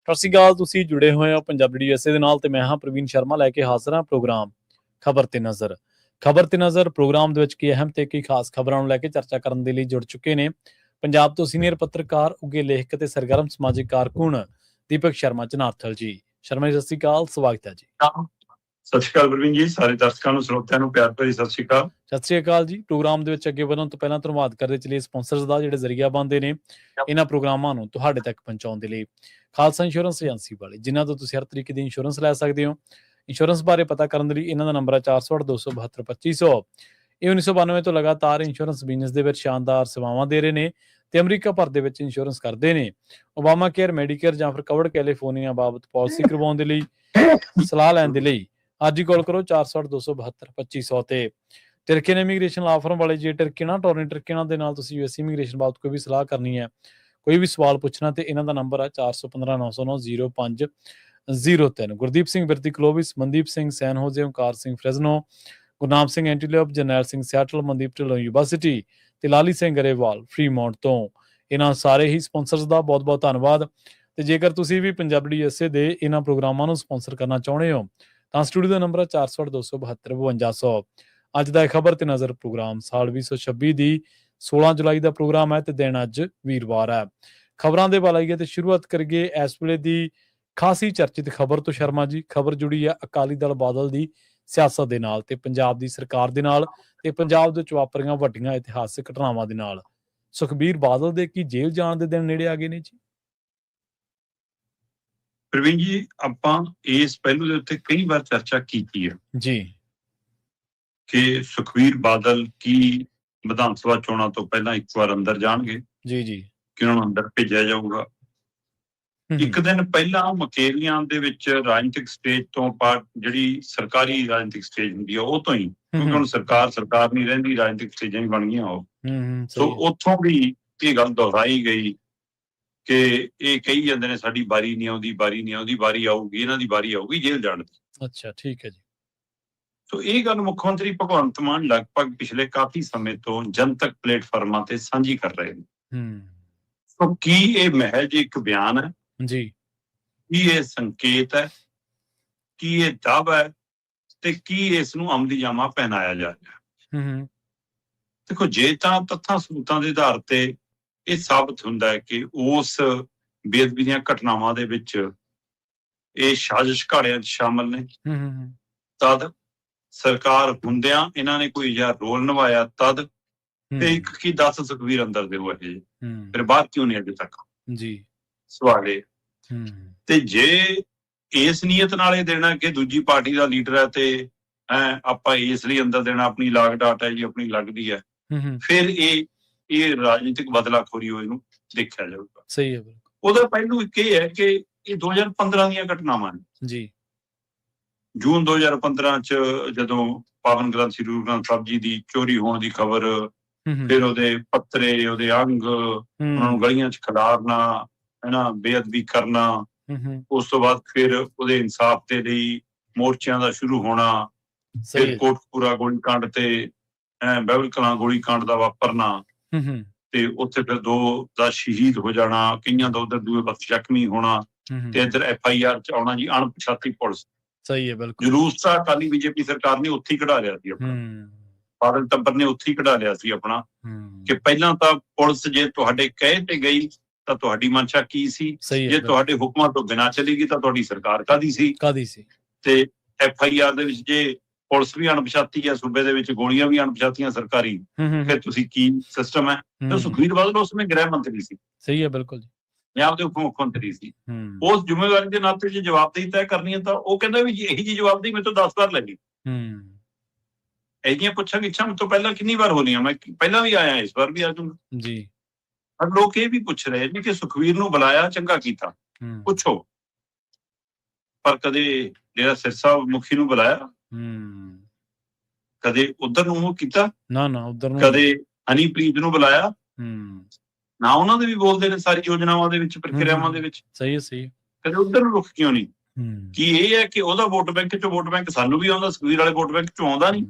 ਸਤਿ ਸ਼੍ਰੀ ਅਕਾਲ। ਤੁਸੀਂ ਜੁੜੇ ਹੋਏ ਹੋ ਪੰਜਾਬੀ USA ਦੇ ਨਾਲ ਤੇ ਮੈਂ ਹਾਂ ਪ੍ਰਵੀਨ ਸ਼ਰਮਾ ਲੈ ਕੇ ਹਾਜ਼ਰ ਹਾਂ ਪ੍ਰੋਗਰਾਮ ਖਬਰ ਤੇ ਨਜ਼ਰ। ਖਬਰ ਤੇ ਨਜ਼ਰ ਪ੍ਰੋਗਰਾਮ ਦੇ ਵਿੱਚ ਕੀ ਅਹਿਮ ਤੇ ਕੀ ਖਾਸ ਖਬਰਾਂ ਨੂੰ ਲੈ ਕੇ ਚਰਚਾ ਕਰਨ ਦੇ ਲਈ ਜੁੜ ਚੁੱਕੇ ਨੇ ਪੰਜਾਬ ਤੋਂ ਸੀਨੀਅਰ ਪੱਤਰਕਾਰ, ਉੱਘੇ ਲੇਖਕ ਤੇ ਸਰਗਰਮ ਸਮਾਜਿਕ ਕਾਰਕੁਨ ਦੀਪਕ ਸ਼ਰਮਾ ਜਨਾਰਥਲ ਜੀ। ਸ਼ਰਮਾ ਜੀ, ਸਤਿ ਸ਼੍ਰੀ ਅਕਾਲ, ਸਵਾਗਤ ਹੈ ਜੀ। ਸਤਿ ਸ਼੍ਰੀ ਅਕਾਲ ਪ੍ਰਵੀਨ ਜੀ, ਸਾਰੇ ਦਰਸ਼ਕਾਂ ਨੂੰ ਸਰੋਤਿਆਂ ਨੂੰ ਪਿਆਰ ਭਰੀ ਸਤਿ ਸ਼੍ਰੀ ਅਕਾਲ। ਸਤਿ ਸ਼੍ਰੀ ਅਕਾਲ ਜੀ। ਪ੍ਰੋਗਰਾਮ ਦੇ ਵਿੱਚ ਅੱਗੇ ਵਧਣ ਤੋਂ ਪਹਿਲਾਂ ਧੰਨਵਾਦ ਕਰਦੇ ਚਲੀਏ ਸਪਾਂਸਰਸ ਦਾ, ਜਿਹੜੇ ਜ਼ਰੀਆ ਬਣਦੇ ਨੇ ਇਹਨਾਂ ਪ੍ਰੋਗਰਾਮਾਂ ਨੂੰ ਤੁਹਾਡੇ ਤੱਕ ਪਹੁੰਚਾਉਣ ਦੇ ਲਈ। ਖਾਲਸਾ ਇੰਸ਼ੋਰੈਂਸ ਏਜੰਸੀ ਵਾਲੇ, ਜਿਨ੍ਹਾਂ ਤੋਂ ਤੁਸੀਂ ਹਰ ਤਰੀਕੇ ਦੀ ਇੰਸ਼ੋਰੈਂਸ ਲੈ ਸਕਦੇ ਹੋ। ਇੰਸ਼ੋਰੈਂਸ ਬਾਰੇ ਪਤਾ ਕਰਨ ਦੇ ਲਈ ਇਹਨਾਂ ਦਾ ਨੰਬਰ ਹੈ 408-272-2500। ਇਹ 1992 ਤੋਂ ਲਗਾਤਾਰ ਇੰਸ਼ੋਰੈਂਸ ਬਿਜ਼ਨਸ ਦੇ ਵਿੱਚ ਸ਼ਾਨਦਾਰ ਸੇਵਾਵਾਂ ਦੇ ਰਹੇ ਨੇ ਤੇ ਅਮਰੀਕਾ ਭਰ ਦੇ ਵਿੱਚ ਇੰਸ਼ੋਰੈਂਸ ਕਰਦੇ ਨੇ। ਓਬਾਮਾ ਕੇਅਰ, ਮੈਡੀਕੇਅਰ ਜਾਂ ਫਿਰ ਕਵਰਡ ਕੈਲੀਫੋਰਨੀਆ ਬਾਬਤ ਪਾਲਿਸੀ ਕਰਵਾਉਣ ਦੇ ਲਈ, ਸਲਾਹ ਲੈਣ ਦੇ ਲਈ ਅੱਜ ਹੀ ਕਾਲ ਕਰੋ 408-272-2500 ਤੇ। ਟਰਕੀਅਨ ਇਮੀਗ੍ਰੇਸ਼ਨ ਲਾ ਫਰਮ ਵਾਲੇ, ਜੇ ਟਰਕੀਅਨਾਂ ਟੋਰਨ ਟਰਕੀਅਨਾਂ ਦੇ ਨਾਲ ਤੁਸੀਂ US ਇਮੀਗ੍ਰੇਸ਼ਨ ਬਾਬਤ ਕੋਈ ਵੀ ਸਲਾਹ ਕਰਨੀ ਹੈ, ਕੋਈ ਵੀ ਸਵਾਲ ਪੁੱਛਣਾ, ਤੇ ਇਹਨਾਂ ਦਾ ਨੰਬਰ ਹੈ 4159090503। ਗੁਰਦੀਪ ਸਿੰਘ ਬਿਰਤੀ ਕਲੋਵਿਸ, ਮਨਦੀਪ ਸਿੰਘ ਸੈਨ ਹੋਜ਼ੇ, Onkar Singh Fresno, Gurnam Singh ਐਂਟੀਲੋਪ, Jarnail Singh Seattle, Mandeep Dhillon university ਤੇ ਲਾਲੀ ਸਿੰਘ ਗਰੇਵਾਲ ਫਰੀਮੌਂਟ ਤੋਂ। ਇਹਨਾਂ ਸਾਰੇ ਹੀ ਸਪਾਂਸਰਸ ਦਾ ਬਹੁਤ ਬਹੁਤ ਧੰਨਵਾਦ। ਤੇ ਜੇਕਰ ਤੁਸੀਂ ਵੀ ਪੰਜਾਬੀ USA ਦੇ ਇਹਨਾਂ ਪ੍ਰੋਗਰਾਮਾਂ ਨੂੰ ਸਪਾਂਸਰ ਕਰਨਾ ਚਾਹੁੰਦੇ ਹੋ ਤਾਂ ਸਟੂਡੀਓ ਦਾ ਨੰਬਰ ਹੈ 408-272-5200। ਅੱਜ ਦਾ ਖਬਰ ਤੇ ਨਜ਼ਰ ਪ੍ਰੋਗਰਾਮ ਸਾਲ 2026 ਦੀ 16 ਜੁਲਾਈ ਦਾ ਪ੍ਰੋਗਰਾਮ ਹੈ ਤੇ ਦਿਨ ਅੱਜ ਵੀਰਵਾਰ ਹੈ। ਖਬਰਾਂ ਦੇ ਵੱਲ ਆਈਏ ਤੇ ਸ਼ੁਰੂਆਤ ਕਰੀਏ ਇਸ ਵੇਲੇ ਦੀ ਖਾਸੀ ਚਰਚਿਤ ਖਬਰ ਤੋਂ। ਸ਼ਰਮਾ ਜੀ, ਖਬਰ ਜੁੜੀ ਹੈ ਅਕਾਲੀ ਦਲ ਬਾਦਲ ਦੀ ਸਿਆਸਤ ਦੇ ਨਾਲ ਤੇ ਪੰਜਾਬ ਦੀ ਸਰਕਾਰ ਦੇ ਨਾਲ ਤੇ ਪੰਜਾਬ ਦੇ ਵਿੱਚ ਵਾਪਰੀਆਂ ਵੱਡੀਆਂ ਇਤਿਹਾਸਕ ਘਟਨਾਵਾਂ ਦੇ ਨਾਲ। ਸੁਖਬੀਰ ਬਾਦਲ ਦੇ ਕੀ ਜੇਲ੍ਹ ਜਾਣ ਦੇ ਦਿਨ ਨੇੜੇ ਆ ਗਏ ਨੇ ਜੀ? ਪ੍ਰਵੀਨ ਜੀ, ਆਪਾਂ ਇਸ ਪਹਿਲੂ ਦੇ ਉੱਤੇ ਕਈ ਵਾਰ ਚਰਚਾ ਕੀਤੀ ਹੈ ਜੀ ਕਿ ਸੁਖਬੀਰ ਬਾਦਲ ਕੀ ਵਿਧਾਨ ਸਭਾ ਚੋਣਾਂ ਤੋਂ ਪਹਿਲਾਂ ਇੱਕ ਵਾਰ ਅੰਦਰ ਜਾਣਗੇ, ਜੀ ਜੀ ਕਿ ਉਹਨਾਂ ਨੂੰ ਅੰਦਰ ਭੇਜਿਆ ਜਾਊਗਾ। ਇੱਕ ਦਿਨ ਪਹਿਲਾਂ ਮੁਕੇਰੀਆਂ ਦੇ ਵਿੱਚ ਰਾਜਨੀਤਿਕ ਸਟੇਜ ਤੋਂ ਜਿਹੜੀ ਸਰਕਾਰੀ ਰਾਜਨੀਤਿਕ ਸਟੇਜ ਹੁੰਦੀ ਆ ਉਹ ਤੋਂ ਹੀ, ਕਿਉਂਕਿ ਹੁਣ ਸਰਕਾਰ ਨਹੀਂ ਰਹਿੰਦੀ, ਰਾਜਨੀਤਿਕ ਸਟੇਜਾਂ ਹੀ ਬਣ ਗਈਆਂ ਉਹ। ਸੋ ਉੱਥੋਂ ਵੀ ਇਹ ਗੱਲ ਦੁਹਰਾਈ ਗਈ ਕਿ ਇਹ ਕਹੀ ਜਾਂਦੇ ਨੇ ਸਾਡੀ ਵਾਰੀ ਨਹੀਂ ਆਉਂਦੀ, ਵਾਰੀ ਆਊਗੀ, ਇਹਨਾਂ ਦੀ ਵਾਰੀ ਆਊਗੀ ਜੇਲ੍ਹ ਜਾਣ ਦੀ। ਅੱਛਾ, ਠੀਕ ਹੈ ਜੀ। ਸੋ ਇਹ ਗੱਲ ਮੁੱਖ ਮੰਤਰੀ ਭਗਵੰਤ ਮਾਨ ਲਗਭਗ ਪਿਛਲੇ ਕਾਫੀ ਸਮੇਂ ਤੋਂ ਜਨਤਕ ਪਲੇਟਫਾਰਮਾਂ ਤੇ ਸਾਂਝੀ ਕਰ ਰਹੇ ਨੇ। ਸੋ ਕੀ ਇਹ ਮਹਿਜ ਇੱਕ ਬਿਆਨ ਹੈ ਜੀ, ਕੀ ਇਹ ਸੰਕੇਤ ਹੈ, ਕੀ ਇਹ ਦਾਅਵਾ ਹੈ, ਤੇ ਕੀ ਇਸ ਨੂੰ ਅਮਲੀ ਜਾਮਾ ਪਹਿਨਾਇਆ ਜਾ ਰਿਹਾ? ਦੇਖੋ, ਜੇ ਤਾਂ ਤੱਥਾਂ ਸਬੂਤਾਂ ਦੇ ਆਧਾਰ ਤੇ ਇਹ ਸਾਬਤ ਹੁੰਦਾ ਹੈ ਕਿ ਉਸ ਬੇਅਦਬੀ ਦੀਆਂ ਘਟਨਾਵਾਂ ਦੇ ਵਿੱਚ ਇਹ ਸਾਜ਼ਿਸ਼ ਘਾੜਿਆਂ 'ਚ ਸ਼ਾਮਲ ਨੇ, ਤਦ ਸਰਕਾਰ ਹੁੰਦਿਆਂ ਇਹਨਾਂ ਨੇ ਕੋਈ ਅਜਿਹਾ ਰੋਲ ਨਿਭਾਇਆ, ਤਦ ਤੇ ਇੱਕ ਕੀ 10 ਸੁਖਬੀਰ ਅੰਦਰ ਦੇ ਹੋਏ ਜੇ, ਫਿਰ ਬਾਅਦ ਕਿਉਂ ਨਹੀਂ ਅਜੇ ਤੱਕ? ਜੀ ਸਵਾਲ ਇਹ। ਤੇ ਜੇ ਇਸ ਨੀਅਤ ਨਾਲ ਇਹ ਦੇਣਾ ਕਿ ਦੂਜੀ ਪਾਰਟੀ ਦਾ ਲੀਡਰ ਹੈ ਤੇ ਆਪਾਂ ਇਸ ਲਈ ਅੰਦਰ ਦੇਣਾ, ਆਪਣੀ ਲਾਗ ਡਾਟ ਹੈ ਜੀ, ਆਪਣੀ ਲੱਗਦੀ ਹੈ, ਫਿਰ ਇਹ ਰਾਜਨੀਤਿਕ ਬਦਲਾਖੋਰੀ ਹੋ ਇਹਨੂੰ ਦੇਖਿਆ ਜਾਊਗਾ। ਸਹੀ ਹੈ। ਉਹਦਾ ਪਹਿਲੂ ਇੱਕ ਇਹ ਹੈ ਕਿ ਇਹ 2015 ਦੀਆਂ ਘਟਨਾਵਾਂ ਨੇ ਜੀ। ਜੂਨ 2015 ਚ ਜਦੋਂ ਪਾਵਨ ਗ੍ਰੰਥ ਸ੍ਰੀ ਗੁਰੂ ਗ੍ਰੰਥ ਸਾਹਿਬ ਜੀ ਦੀ ਚੋਰੀ ਹੋਣ ਦੀ ਖਬਰ, ਫਿਰ ਉਹਦੇ ਪੱਤਰੇ, ਉਹਦੇ ਅੰਗ, ਉਹਨਾਂ ਨੂੰ ਗਲੀਆਂ ਚ ਖਿਲਾਰਨਾ, ਬੇਅਦਬੀ ਕਰਨਾ, ਉਸ ਤੋਂ ਬਾਅਦ ਫਿਰ ਉਹਦੇ ਇਨਸਾਫ ਦੇ ਲਈ ਮੋਰਚਿਆਂ ਦਾ ਸ਼ੁਰੂ ਹੋਣਾ, ਫਿਰ ਕੋਟਕਪੂਰਾ ਗੋਲੀਕਾਂਡ ਤੇ ਬਹਿਬਲ ਕਲਾਂ ਗੋਲੀਕਾਂਡ ਦਾ ਵਾਪਰਨਾ, ਤੇ ਉੱਥੇ ਫਿਰ 2 ਦਾ ਸ਼ਹੀਦ ਹੋ ਜਾਣਾ, ਕਈਆਂ ਦਾ ਉਧਰ ਦੂਏ ਪਾਸੇ ਜ਼ਖਮੀ ਹੋਣਾ, ਤੇ ਇੱਧਰ FIR ਚ ਆਉਣਾ ਜੀ ਅਣਪਛਾਤੀ ਪੁਲਿਸ। ਸਹੀ ਹੈ, ਬਿਲਕੁਲ। ਜਲੂਸ ਤਾਂ ਅਕਾਲੀ BJP ਸਰਕਾਰ ਨੇ ਉੱਥੇ ਹੀ ਕਢਾ ਲਿਆ ਸੀ ਆਪਣਾ, ਬਾਦਲ ਟੱਬਰ ਨੇ ਉੱਥੇ ਹੀ ਕਢਾ ਲਿਆ ਸੀ ਆਪਣਾ, ਕਿ ਪਹਿਲਾਂ ਤਾਂ ਪੁਲਿਸ ਜੇ ਤੁਹਾਡੇ ਕਹੇ ਤੇ ਗਈ ਤਾਂ ਤੁਹਾਡੀ ਮਨਸ਼ਾ ਕੀ ਸੀ, ਜੇ ਤੁਹਾਡੇ ਹੁਕਮਾਂ ਤੋਂ ਬਿਨਾਂ ਚਲੇਗੀ ਤਾਂ ਤੁਹਾਡੀ ਸਰਕਾਰ ਕਾਹਦੀ ਸੀ। ਤੇ FIR ਦੇ ਵਿੱਚ ਜੇ ਪੁਲਿਸ ਵੀ ਅਣਪਛਾਤੀ ਹੈ, ਸੂਬੇ ਦੇ ਵਿੱਚ ਗੋਲੀਆਂ ਵੀ ਅਣਪਛਾਤੀਆਂ ਸਰਕਾਰੀ, ਫਿਰ ਤੁਸੀਂ ਕੀ ਸਿਸਟਮ ਹੈ? ਤੇ ਸੁਖਬੀਰ ਬਾਦਲ ਉਸ ਸਮੇਂ ਗ੍ਰਹਿ ਮੰਤਰੀ ਸੀ। ਸਹੀ ਹੈ, ਬਿਲਕੁਲ। ਪੰਜਾਬ ਦੇ ਉਪ ਮੁੱਖ ਮੰਤਰੀ ਸੀ। ਉਸ ਜ਼ਿੰਮੇਵਾਰੀ ਦੇ ਨਾਤੇ ਜੇ ਜਵਾਬਦੇਹੀ ਤੈਅ ਕਰਨੀ ਹੈ ਤਾਂ ਉਹ ਕਹਿੰਦਾ ਵੀ ਇਹੀ ਜੀ ਜਵਾਬਦੇਹੀ ਮੇਰੇ ਤੋਂ 10 ਵਾਰ ਲੱਗੀ। ਇਹੋ ਜਿਹੀਆਂ ਪੁੱਛਾਂ ਗਿੱਛਾਂ ਮੇਰੇ ਤੋਂ ਪਹਿਲਾਂ ਕਿੰਨੀ ਵਾਰ ਹੋਣੀਆਂ, ਮੈਂ ਪਹਿਲਾਂ ਵੀ ਆਇਆ, ਇਸ ਵਾਰ ਵੀ ਆ ਜਾਊਂਗਾ ਜੀ। ਪਰ ਲੋਕ ਇਹ ਵੀ ਪੁੱਛ ਰਹੇ ਨੇ ਕਿ ਸੁਖਬੀਰ ਨੂੰ ਬੁਲਾਇਆ ਚੰਗਾ ਕੀਤਾ, ਪੁੱਛੋ, ਪਰ ਕਦੇ ਜਿਹੜਾ ਸਿਰਸਾ ਮੁਖੀ ਨੂੰ ਬੁਲਾਇਆ, ਕਦੇ ਉਧਰ ਨੂੰ ਉਹ ਕੀਤਾ ਨਾ, ਉਧਰ ਕਦੇ ਹਨੀਪ੍ਰੀਤ ਨੂੰ ਬੁਲਾਇਆ ਨਾ, ਉਹਨਾਂ ਦੇ ਵੀ ਬੋਲਦੇ ਨੇ ਸਾਰੀ ਯੋਜਨਾਵਾਂ ਦੇ ਵਿੱਚ, ਪ੍ਰਕਿਰਿਆਵਾਂ ਦੇ ਵਿੱਚ। ਸਹੀ ਹੈ। ਕਦੇ ਉਧਰ ਨੂੰ ਰੁਖ ਕਿਉਂ ਨਹੀਂ? ਕੀ ਇਹ ਹੈ ਕਿ ਉਹਦਾ ਵੋਟ ਬੈਂਕ ਚੋਂ ਵੋਟ ਬੈਂਕ ਸਾਨੂੰ ਵੀ ਆਉਂਦਾ, ਸੁਖਬੀਰ ਵਾਲੇ ਵੋਟ ਬੈਂਕ ਚੋਂ ਆਉਂਦਾ ਨਹੀਂ?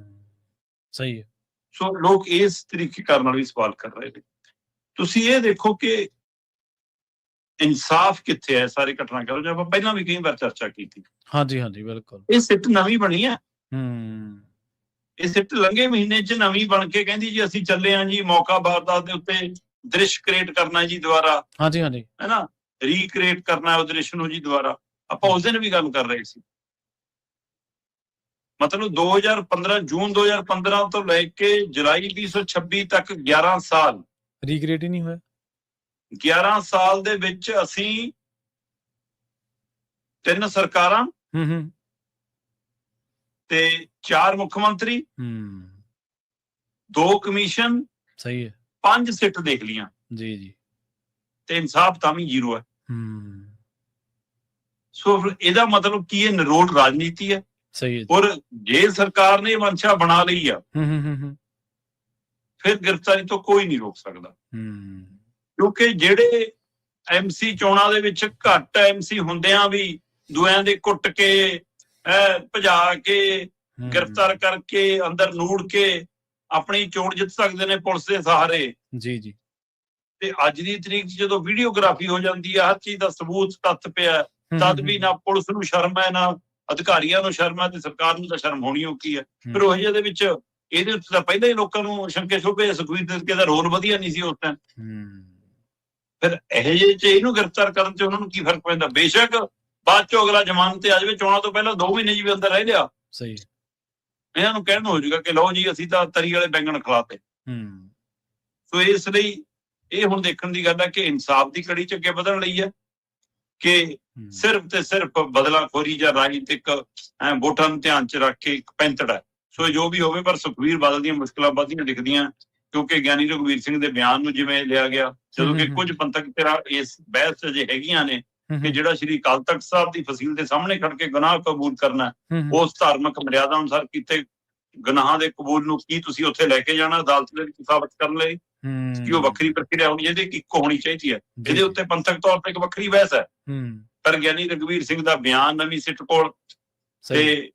ਸਹੀ ਹੈ। ਸੋ ਲੋਕ ਇਸ ਤਰੀਕੇ ਨਾਲ ਵੀ ਸਵਾਲ ਕਰ ਰਹੇ ਨੇ। ਤੁਸੀਂ ਇਹ ਦੇਖੋ ਕਿ ਇਨਸਾਫ ਕਿੱਥੇ ਹੈ ਸਾਰੇ ਘਟਨਾਕ੍ਰਮ ਜੋ ਆਪਾਂ ਪਹਿਲਾਂ ਵੀ ਕਈ ਵਾਰ ਚਰਚਾ ਕੀਤੀ। ਹਾਂਜੀ ਹਾਂਜੀ ਬਿਲਕੁਲ। ਇਹ ਸਿੱਟ ਨਵੀਂ ਬਣੀ ਹੈ। ਹੂੰ। ਇਹ ਸਿੱਟ ਲੰਘੇ ਮਹੀਨੇ 'ਚ ਨਵੀਂ ਬਣ ਕੇ ਕਹਿੰਦੀ ਜੀ ਅਸੀਂ ਚੱਲੇ ਹਾਂ ਜੀ ਮੌਕਾ ਵਾਰਦਾਤ ਦੇ ਉੱਤੇ ਦ੍ਰਿਸ਼ ਕ੍ਰੀਏਟ ਕਰਨਾ ਜੀ ਦੁਬਾਰਾ। ਹਾਂਜੀ ਹਾਂਜੀ। ਹੈ ਨਾ, ਰੀਕ੍ਰੀਏਟ ਕਰਨਾ ਉਹ ਦ੍ਰਿਸ਼ ਨੂੰ ਜੀ ਦੁਬਾਰਾ। ਆਪਾਂ ਉਸ ਦਿਨ ਵੀ ਗੱਲ ਕਰ ਰਹੇ ਸੀ। ਮਤਲਬ 2015 ਜੂਨ 2015 ਤੋਂ ਲੈ ਕੇ ਜੁਲਾਈ 2026 ਤੱਕ 11 ਸਾਲ ਰੀਕ੍ਰੀਏਟ ਹੀ ਨਹੀਂ ਹੋਇਆ। 11 ਸਾਲ ਦੇ ਵਿੱਚ ਅਸੀਂ 3 ਸਰਕਾਰਾਂ ਤੇ 4 ਮੁੱਖ ਮੰਤਰੀ, 2 ਕਮਿਸ਼ਨ, ਸਹੀ ਹੈ, 5 ਸਿੱਟ ਦੇਖ ਲੀਆਂ ਜੀ ਜੀ, ਤੇ ਇਨਸਾਫ ਤਾਂ ਵੀ 0 ਹੈ। ਸੋ ਇਹਦਾ ਮਤਲਬ ਕੀ ਹੈ? ਨਿਰੋਲ ਰਾਜਨੀਤੀ ਹੈ। ਸਹੀ ਹੈ। ਔਰ ਜੇ ਸਰਕਾਰ ਨੇ ਮਨਸ਼ਾ ਬਣਾ ਲਈ ਆ ਫਿਰ ਗ੍ਰਿਫਤਾਰੀ ਤੋਂ ਕੋਈ ਨਹੀਂ ਰੋਕ ਸਕਦਾ। ਕਿਉਂਕਿ ਜਿਹੜੇ ਐਮਸੀ ਚੋਣਾਂ ਦੇ ਵਿੱਚ ਘੱਟ ਐਮਸੀ ਹੁੰਦਿਆਂ ਵੀ ਦੁਆਇਆਂ ਦੇ ਕੁੱਟ ਕੇ ਭਜਾ ਕੇ ਗ੍ਰਿਫਤਾਰ ਕਰਕੇ ਅੰਦਰ ਨੂੜ ਕੇ ਆਪਣੀ ਚੋਣ ਜਿੱਤ ਸਕਦੇ ਨੇ ਪੁਲਿਸ ਦੇ ਸਹਾਰੇ। ਜੀ ਜੀ। ਤੇ ਅੱਜ ਦੀ ਤਰੀਕ 'ਚ ਜਦੋਂ ਵੀਡੀਓਗ੍ਰਾਫੀ ਹੋ ਜਾਂਦੀ ਹੈ, ਹਰ ਚੀਜ਼ ਦਾ ਸਬੂਤ ਤੱਥ ਪਿਆ, ਤਦ ਵੀ ਨਾ ਪੁਲਿਸ ਨੂੰ ਸ਼ਰਮ ਹੈ, ਨਾ ਅਧਿਕਾਰੀਆਂ ਨੂੰ ਸ਼ਰਮ ਹੈ, ਤੇ ਸਰਕਾਰ ਨੂੰ ਤਾਂ ਸ਼ਰਮ ਹੋਣੀ ਔਖੀ ਹੈ। ਫਿਰ ਉਹ ਜਿਹੇ ਦੇ ਵਿੱਚ ਇਹਦੇ ਉੱਤੇ ਤਾਂ ਪਹਿਲਾਂ ਹੀ ਲੋਕਾਂ ਨੂੰ ਸ਼ੰਕੇ ਸ਼ੁਬੇ, ਸੁਖਬੀਰ ਬਾਦਲ ਦਾ ਰੋਲ ਵਧੀਆ ਨਹੀਂ ਸੀ ਉਸ ਟਾਈਮ। ਫਿਰ ਇਹੋ ਜਿਹੇ 'ਚ ਇਹਨੂੰ ਗ੍ਰਿਫਤਾਰ ਕਰਨ 'ਚ ਉਹਨਾਂ ਨੂੰ ਕੀ ਫਰਕ ਪੈਂਦਾ? ਬੇਸ਼ੱਕ ਬਾਅਦ 'ਚੋਂ ਅਗਲਾ ਜ਼ਮਾਨਤ ਤੇ ਆ ਜਾਵੇ, ਚੋਣਾਂ ਤੋਂ ਪਹਿਲਾਂ 2 ਮਹੀਨੇ ਜੀ ਵੀ ਅੰਦਰ ਰਹਿ ਲਿਆ, ਸਹੀ ਇਹਨਾਂ ਨੂੰ ਕਹਿਣ ਨੂੰ ਹੋ ਜਾਊਗਾ ਕਿ ਲਓ ਜੀ ਅਸੀਂ ਤਾਂ ਤਰੀ ਵਾਲੇ ਬੈਂਗਣ ਖਿਲਾਤੇ। ਸੋ ਇਸ ਲਈ ਇਹ ਹੁਣ ਦੇਖਣ ਦੀ ਗੱਲ ਹੈ ਕਿ ਇਨਸਾਫ ਦੀ ਕੜੀ 'ਚ ਅੱਗੇ ਵਧਣ ਲਈ ਹੈ ਕਿ ਸਿਰਫ ਤੇ ਸਿਰਫ ਬਦਲਾਖੋਰੀ ਜਾਂ ਰਾਜਨੀਤਿਕ ਵੋਟਾਂ ਨੂੰ ਧਿਆਨ 'ਚ ਰੱਖ ਕੇ ਇੱਕ ਪੈਂਤੜ ਹੈ। ਸੋ ਜੋ ਵੀ ਹੋਵੇ, ਪਰ ਸੁਖਬੀਰ ਬਾਦਲ ਦੀਆਂ ਮੁਸ਼ਕਲਾਂ ਵੱਧਦੀਆਂ ਦਿਖਦੀਆਂ ਕਿਉਂਕਿ ਗਿਆਨੀ ਰਘਵੀਰ ਸਿੰਘ ਦੇ ਬਿਆਨ ਨੂੰ ਜਿਵੇਂ ਲਿਆ ਗਿਆ, ਜਦੋਂ ਕਿ ਕੁਝ ਪੰਥਕ ਧਿਰਾਂ ਇਸ ਬਹਿਸ 'ਚ ਅਜੇ ਹੈਗੀਆਂ ਨੇ ਕਿ ਜਿਹੜਾ ਸ਼੍ਰੀ ਅਕਾਲ ਤਖਤ ਸਾਹਿਬ ਦੀ ਫਸੀਲ ਦੇ ਸਾਹਮਣੇ ਖੜ ਕੇ ਗੁਨਾਹ ਕਬੂਲ ਕਰਨਾ, ਉਸ ਧਾਰਮਿਕ ਮਰਿਆਦਾ ਅਨੁਸਾਰ ਕੀਤੇ ਗੁਨਾਹਾਂ ਦੇ ਕਬੂਲ ਨੂੰ ਕੀ ਤੁਸੀਂ ਉੱਥੇ ਲੈ ਕੇ ਜਾਣਾ ਅਦਾਲਤ ਦੇ ਵਿੱਚ ਸਾਬਤ ਕਰਨ ਲਈ? ਕਿ ਉਹ ਵੱਖਰੀ ਪ੍ਰਕਿਰਿਆ ਹੋਣੀ ਚਾਹੀਦੀ, ਇੱਕੋ ਹੋਣੀ ਚਾਹੀਦੀ ਹੈ। ਇਹਦੇ ਉੱਤੇ ਪੰਥਕ ਤੌਰ ਤੇ ਇੱਕ ਵੱਖਰੀ ਬਹਿਸ ਹੈ। ਪਰ ਗਿਆਨੀ ਰਘਵੀਰ ਸਿੰਘ ਦਾ ਬਿਆਨ ਨਵੀਂ ਸਿੱਟ ਕੋਲ ਤੇ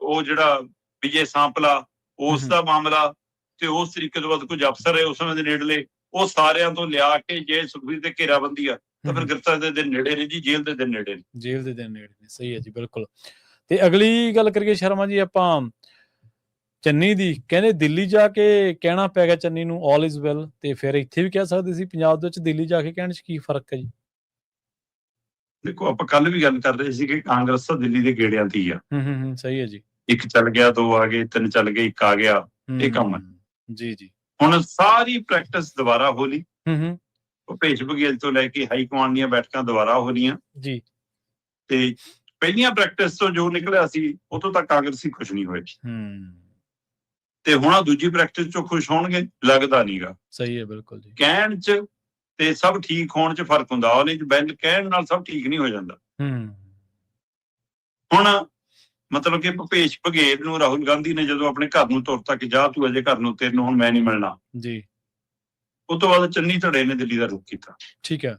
ਉਹ ਜਿਹੜਾ ਵਿਜੇ ਸਾਂਪਲਾ ਉਸ ਦਾ ਮਾਮਲਾ ਤੇ ਉਸ ਤਰੀਕੇ ਤੋਂ ਬਾਅਦ ਕੁਝ ਅਫਸਰ ਹੈ ਉਸ ਸਮੇਂ ਦੇ ਨੇੜਲੇ, ਉਹ ਸਾਰਿਆਂ ਤੋਂ ਲਿਆ ਕੇ ਜੇ ਸੁਖਬੀਰ ਤੇ ਘੇਰਾਬੰਦੀ ਆ ਤਾਂ ਫਿਰ ਗ੍ਰਿਫਤਾਰ ਦੇ ਦਿਨ ਨੇੜੇ ਨੇ ਜੀ, ਜੇਲ੍ਹ ਦੇ ਦਿਨ ਨੇੜੇ ਨੇ। ਜੇਲ੍ਹ ਦੇ ਦਿਨ ਨੇੜੇ ਨੇ, ਸਹੀ ਹੈ ਜੀ, ਬਿਲਕੁਲ। ਤੇ ਅਗਲੀ ਗੱਲ ਕਰੀਏ ਸ਼ਰਮਾ ਜੀ ਆਪਾਂ ਚੰਨੀ ਦੀ, ਕਹਿੰਦੇ ਦਿੱਲੀ ਜਾ ਕੇ ਕਹਿਣਾ ਪੈ ਗਿਆ ਚੰਨੀ ਨੂੰ ਆਲ ਇਜ਼ ਵੈਲ, ਤੇ ਫਿਰ ਇੱਥੇ ਵੀ ਕਹਿ ਸਕਦੇ ਸੀ ਪੰਜਾਬ ਦੇ ਵਿੱਚ, ਦਿੱਲੀ ਜਾ ਕੇ ਕਹਿਣ 'ਚ ਕੀ ਫਰਕ ਹੈ ਜੀ? ਦੇਖੋ, ਆਪਾਂ ਕੱਲ ਵੀ ਗੱਲ ਕਰ ਰਹੇ ਸੀ ਕਿ ਕਾਂਗਰਸ ਤਾਂ ਦਿੱਲੀ ਦੇ ਗੇੜਿਆਂ ਤੇ ਹੀ ਆ। ਸਹੀ ਹੈ ਜੀ। 1 ਚੱਲ ਗਿਆ, 2 ਆ ਗਏ, 3 ਚੱਲ ਗਏ, 1 ਆ ਗਿਆ, ਇਹ ਕੰਮ ਹੈ। ਜੀ ਜੀ। ਹੁਣ ਸਾਰੀ ਪ੍ਰੈਕਟਿਸ ਦੁਬਾਰਾ ਹੋ ਲਈ। ਭੁਪੇਸ਼ ਬਘੇਲ ਤੋਂ ਲੈ ਕੇ ਹਾਈ ਕਮਾਂਡ ਦੀਆਂ ਬੈਠਕਾਂ ਦੁਬਾਰਾ ਹੋ ਰਹੀਆਂ ਜੀ। ਤੇ ਪਹਿਲੀਆਂ ਪ੍ਰੈਕਟਿਸ ਤੋਂ ਜੋ ਨਿਕਲਿਆ ਸੀ ਉਤੋਂ ਤੱਕ ਕਾਂਗਰਸੀ ਖੁਸ਼ ਨਹੀਂ ਹੋਏ। ਤੇ ਹੁਣ ਦੂਜੀ ਪ੍ਰੈਕਟਿਸ ਚੋਂ ਖੁਸ਼ ਹੋਣਗੇ ਲੱਗਦਾ ਨਹੀਂਗਾ। ਸਹੀ ਹੈ, ਬਿਲਕੁਲ ਜੀ। ਕਹਿਣ 'ਚ ਤੇ ਸਭ ਠੀਕ ਹੋਣ 'ਚ ਫਰਕ ਹੁੰਦਾ। ਉਹਨੇ ਬੈਲ ਕਹਿਣ ਨਾਲ ਸਭ ਠੀਕ ਨਹੀਂ ਹੋ ਜਾਂਦਾ। ਹੁਣ ਮਤਲਬ ਕਿ ਭੁਪੇਸ਼ ਬਘੇਲ ਨੂੰ ਰਾਹੁਲ ਗਾਂਧੀ ਨੇ ਜਦੋਂ ਆਪਣੇ ਘਰ ਨੂੰ ਤੁਰਤਾ ਕਿ ਜਾ ਤੂੰ ਅਜੇ ਘਰ ਨੂੰ, ਤੈਨੂੰ ਹੁਣ ਮੈਂ ਨਹੀਂ ਮਿਲਣਾ ਜੀ, ਉਸ ਤੋਂ ਬਾਅਦ ਚੰਨੀ ਧੜੇ ਨੇ ਦਿੱਲੀ ਦਾ ਰੁਖ ਕੀਤਾ। ਠੀਕ ਹੈ।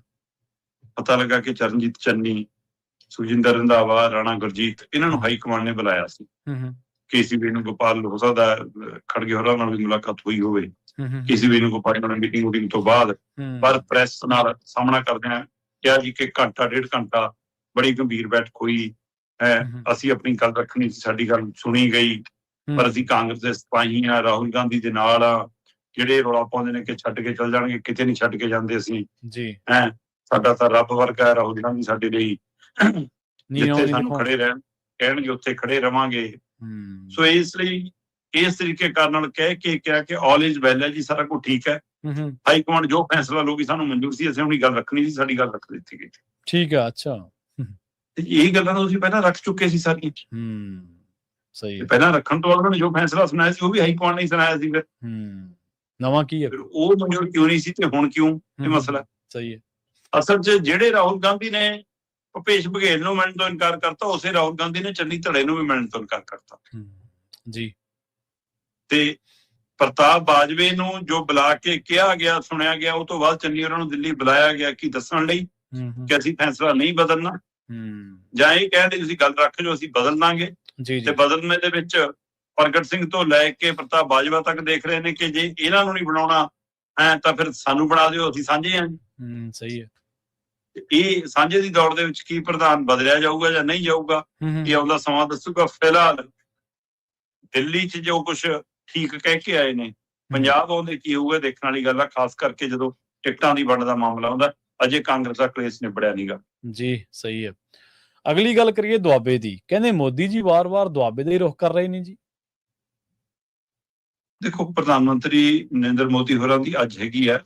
ਪਤਾ ਲੱਗਾ ਕਿ ਚਰਨਜੀਤ ਚੰਨੀ, ਸੁਖਜਿੰਦਰ ਰੰਧਾਵਾ, ਰਾਣਾ ਗੁਰਜੀਤ, ਇਹਨਾਂ ਨੂੰ ਹਾਈ ਕਮਾਂਡ ਨੇ ਬੁਲਾਇਆ ਸੀ। ਕੇਸੀ ਵੇਣੂਗੋਪਾਲ, ਹੋ ਸਕਦਾ ਖੜਗੇ ਹੋਰਾਂ ਨਾਲ ਵੀ ਮੁਲਾਕਾਤ ਹੋਈ ਹੋਵੇ ਕੇਸੀ ਵੇਣੂਗੋਪਾਲ ਨਾਲ ਮੀਟਿੰਗ ਤੋਂ ਬਾਅਦ। ਪਰ ਪ੍ਰੈਸ ਨਾਲ ਸਾਹਮਣਾ ਕਰਦਿਆਂ ਕਿਹਾ ਜੀ ਕਿ ਘੰਟਾ 1.5 ਘੰਟਾ ਬੜੀ ਗੰਭੀਰ ਬੈਠਕ ਹੋਈ ਹੈ, ਅਸੀਂ ਆਪਣੀ ਗੱਲ ਰੱਖਣੀ ਸੀ, ਸਾਡੀ ਗੱਲ ਸੁਣੀ ਗਈ, ਪਰ ਅਸੀਂ ਕਾਂਗਰਸ ਦੇ ਸਿਪਾਹੀ ਆ, ਰਾਹੁਲ ਗਾਂਧੀ ਦੇ ਨਾਲ ਆ, ਜਿਹੜੇ ਰੌਲਾ ਪਾਉਂਦੇ ਨੇ ਕਿ ਛੱਡ ਕੇ ਚੱਲ ਜਾਣਗੇ, ਕਿਤੇ ਨਹੀਂ ਛੱਡ ਕੇ ਜਾਂਦੇ ਅਸੀਂ ਜੀ। ਸਾਡਾ ਤਾਂ ਰੱਬ ਵਰਗਾ ਹੈ ਰਾਹੁਲ ਗਾਂਧੀ ਸਾਡੇ ਲਈ, ਜਿੱਥੇ ਸਾਨੂੰ ਖੜੇ ਰਹਿਣ ਕਹਿਣਗੇ ਉੱਥੇ ਖੜੇ ਰਵਾਂਗੇ। ਸੋ ਇਸ ਲਈ ਇਸ ਤਰੀਕੇ ਨਾਲ ਕਹਿ ਕੇ ਕਿਹਾ ਕਿ ਆਲ ਇਜ਼ ਵੈਲ ਹੈ ਜੀ, ਸਾਰਾ ਕੁਝ ਠੀਕ ਹੈ। ਹਾਈ ਕਮਾਂਡ ਜੋ ਫੈਸਲਾ ਲਊਗੀ ਸਾਨੂੰ ਮਨਜ਼ੂਰ ਸੀ, ਅਸੀਂ ਆਪਣੀ ਗੱਲ ਰੱਖਣੀ ਸੀ, ਸਾਡੀ ਗੱਲ ਰੱਖ ਦਿੱਤੀ ਗਈ। ਠੀਕ ਹੈ। ਅੱਛਾ, ਤੇ ਇਹ ਗੱਲਾਂ ਤੁਸੀਂ ਪਹਿਲਾਂ ਰੱਖ ਚੁੱਕੇ ਸੀ ਸਾਰੀਆਂ। ਸਹੀ ਹੈ। ਪਹਿਲਾਂ ਰੱਖਣ ਤੋਂ ਬਾਅਦ ਉਹਨਾਂ ਨੇ ਜੋ ਫੈਸਲਾ ਸੁਣਾਇਆ ਸੀ ਉਹ ਵੀ ਹਾਈ ਕਮਾਂਡ ਨੇ ਸੁਣਾਇਆ ਸੀ। ਫਿਰ ਨਵਾਂ ਕੀ ਹੈ? ਉਹ ਮਨਜ਼ੂਰ ਕਿਉਂ ਨਹੀਂ ਸੀ ਤੇ ਹੁਣ ਕਿਉਂ? ਇਹ ਮਸਲਾ ਸਹੀ ਹੈ। ਅਸਲ 'ਚ ਜਿਹੜੇ ਰਾਹੁਲ ਗਾਂਧੀ ਨੇ ਭੁਪੇਸ਼ ਬਘੇਲ ਨੂੰ ਮਿਲਣ ਤੋਂ ਇਨਕਾਰ ਕਰਤਾ, ਉਸੇ ਰਾਹੁਲ ਗਾਂਧੀ ਨੇ ਚੰਨੀ ਧੜੇ ਨੂੰ ਵੀ ਮਿਲਣ ਤੋਂ ਇਨਕਾਰ ਕਰਤਾ ਜੀ। ਤੇ ਪ੍ਰਤਾਪ ਬਾਜਵੇ ਨੂੰ ਜੋ ਬੁਲਾ ਕੇ ਕਿਹਾ ਗਿਆ, ਸੁਣਿਆ ਗਿਆ, ਉਹ ਤੋਂ ਬਾਅਦ ਚੰਨੀ ਉਹਨਾਂ ਨੂੰ ਦਿੱਲੀ ਬੁਲਾਇਆ ਗਿਆ ਕਿ ਦੱਸਣ ਲਈ ਕਿ ਅਸੀਂ ਫੈਸਲਾ ਨਹੀਂ ਬਦਲਣਾ, ਜਾਂ ਇਹ ਕਹਿੰਦੇ ਤੁਸੀਂ ਗੱਲ ਰੱਖ ਜੋ ਅਸੀਂ ਬਦਲ ਲਾਂਗੇ। ਤੇ ਬਦਲਣੇ ਦੇ ਵਿੱਚ ਪ੍ਰਗਟ ਸਿੰਘ ਤੋਂ ਲੈ ਕੇ ਪ੍ਰਤਾਪ ਬਾਜਵਾ ਤੱਕ ਦੇਖ ਰਹੇ ਨੇ ਕਿ ਜੇ ਇਹਨਾਂ ਨੂੰ ਨਹੀਂ ਬਣਾਉਣਾ ਤਾਂ ਫਿਰ ਸਾਨੂੰ ਬਣਾ ਦਿਓ, ਅਸੀਂ ਸਾਂਝੇ ਹਾਂ। ਸਹੀ ਹੈ। ਇਹ ਸਾਂਝੇ ਦੀ ਦੌੜ ਦੇ ਵਿੱਚ ਕੀ ਪ੍ਰਧਾਨ ਬਦਲਿਆ ਜਾਊਗਾ ਜਾਂ ਨਹੀਂ ਜਾਊਗਾ, ਇਹ ਆਉਂਦਾ ਸਮਾਂ ਦੱਸੂਗਾ। ਫਿਲਹਾਲ ਦਿੱਲੀ 'ਚ ਜੋ ਕੁਝ ਠੀਕ ਕਹਿ ਕੇ ਆਏ ਨੇ, ਪੰਜਾਬ ਆਉਂਦੇ ਕੀ ਹੋਊਗਾ ਦੇਖਣ ਵਾਲੀ ਗੱਲ ਆ, ਖਾਸ ਕਰਕੇ ਜਦੋਂ ਟਿਕਟਾਂ ਦੀ ਵੰਡ ਦਾ ਮਾਮਲਾ ਆਉਂਦਾ। ਅਜੇ ਕਾਂਗਰਸ ਦਾ ਕਲੇਸ਼ ਨਿਬੜਿਆ ਨਹੀਂਗਾ ਜੀ। ਸਹੀ ਹੈ। ਅਗਲੀ ਗੱਲ ਕਰੀਏ ਦੁਆਬੇ ਦੀ। ਕਹਿੰਦੇ ਮੋਦੀ ਜੀ ਵਾਰ-ਵਾਰ ਦੁਆਬੇ ਦਾ ਹੀ ਰੁਖ ਕਰ ਰਹੇ ਨੇ ਜੀ। ਦੇਖੋ, ਪ੍ਰਧਾਨ ਮੰਤਰੀ ਨਰਿੰਦਰ ਮੋਦੀ ਹੋਰਾਂ ਦੀ ਅੱਜ ਹੈਗੀ ਆ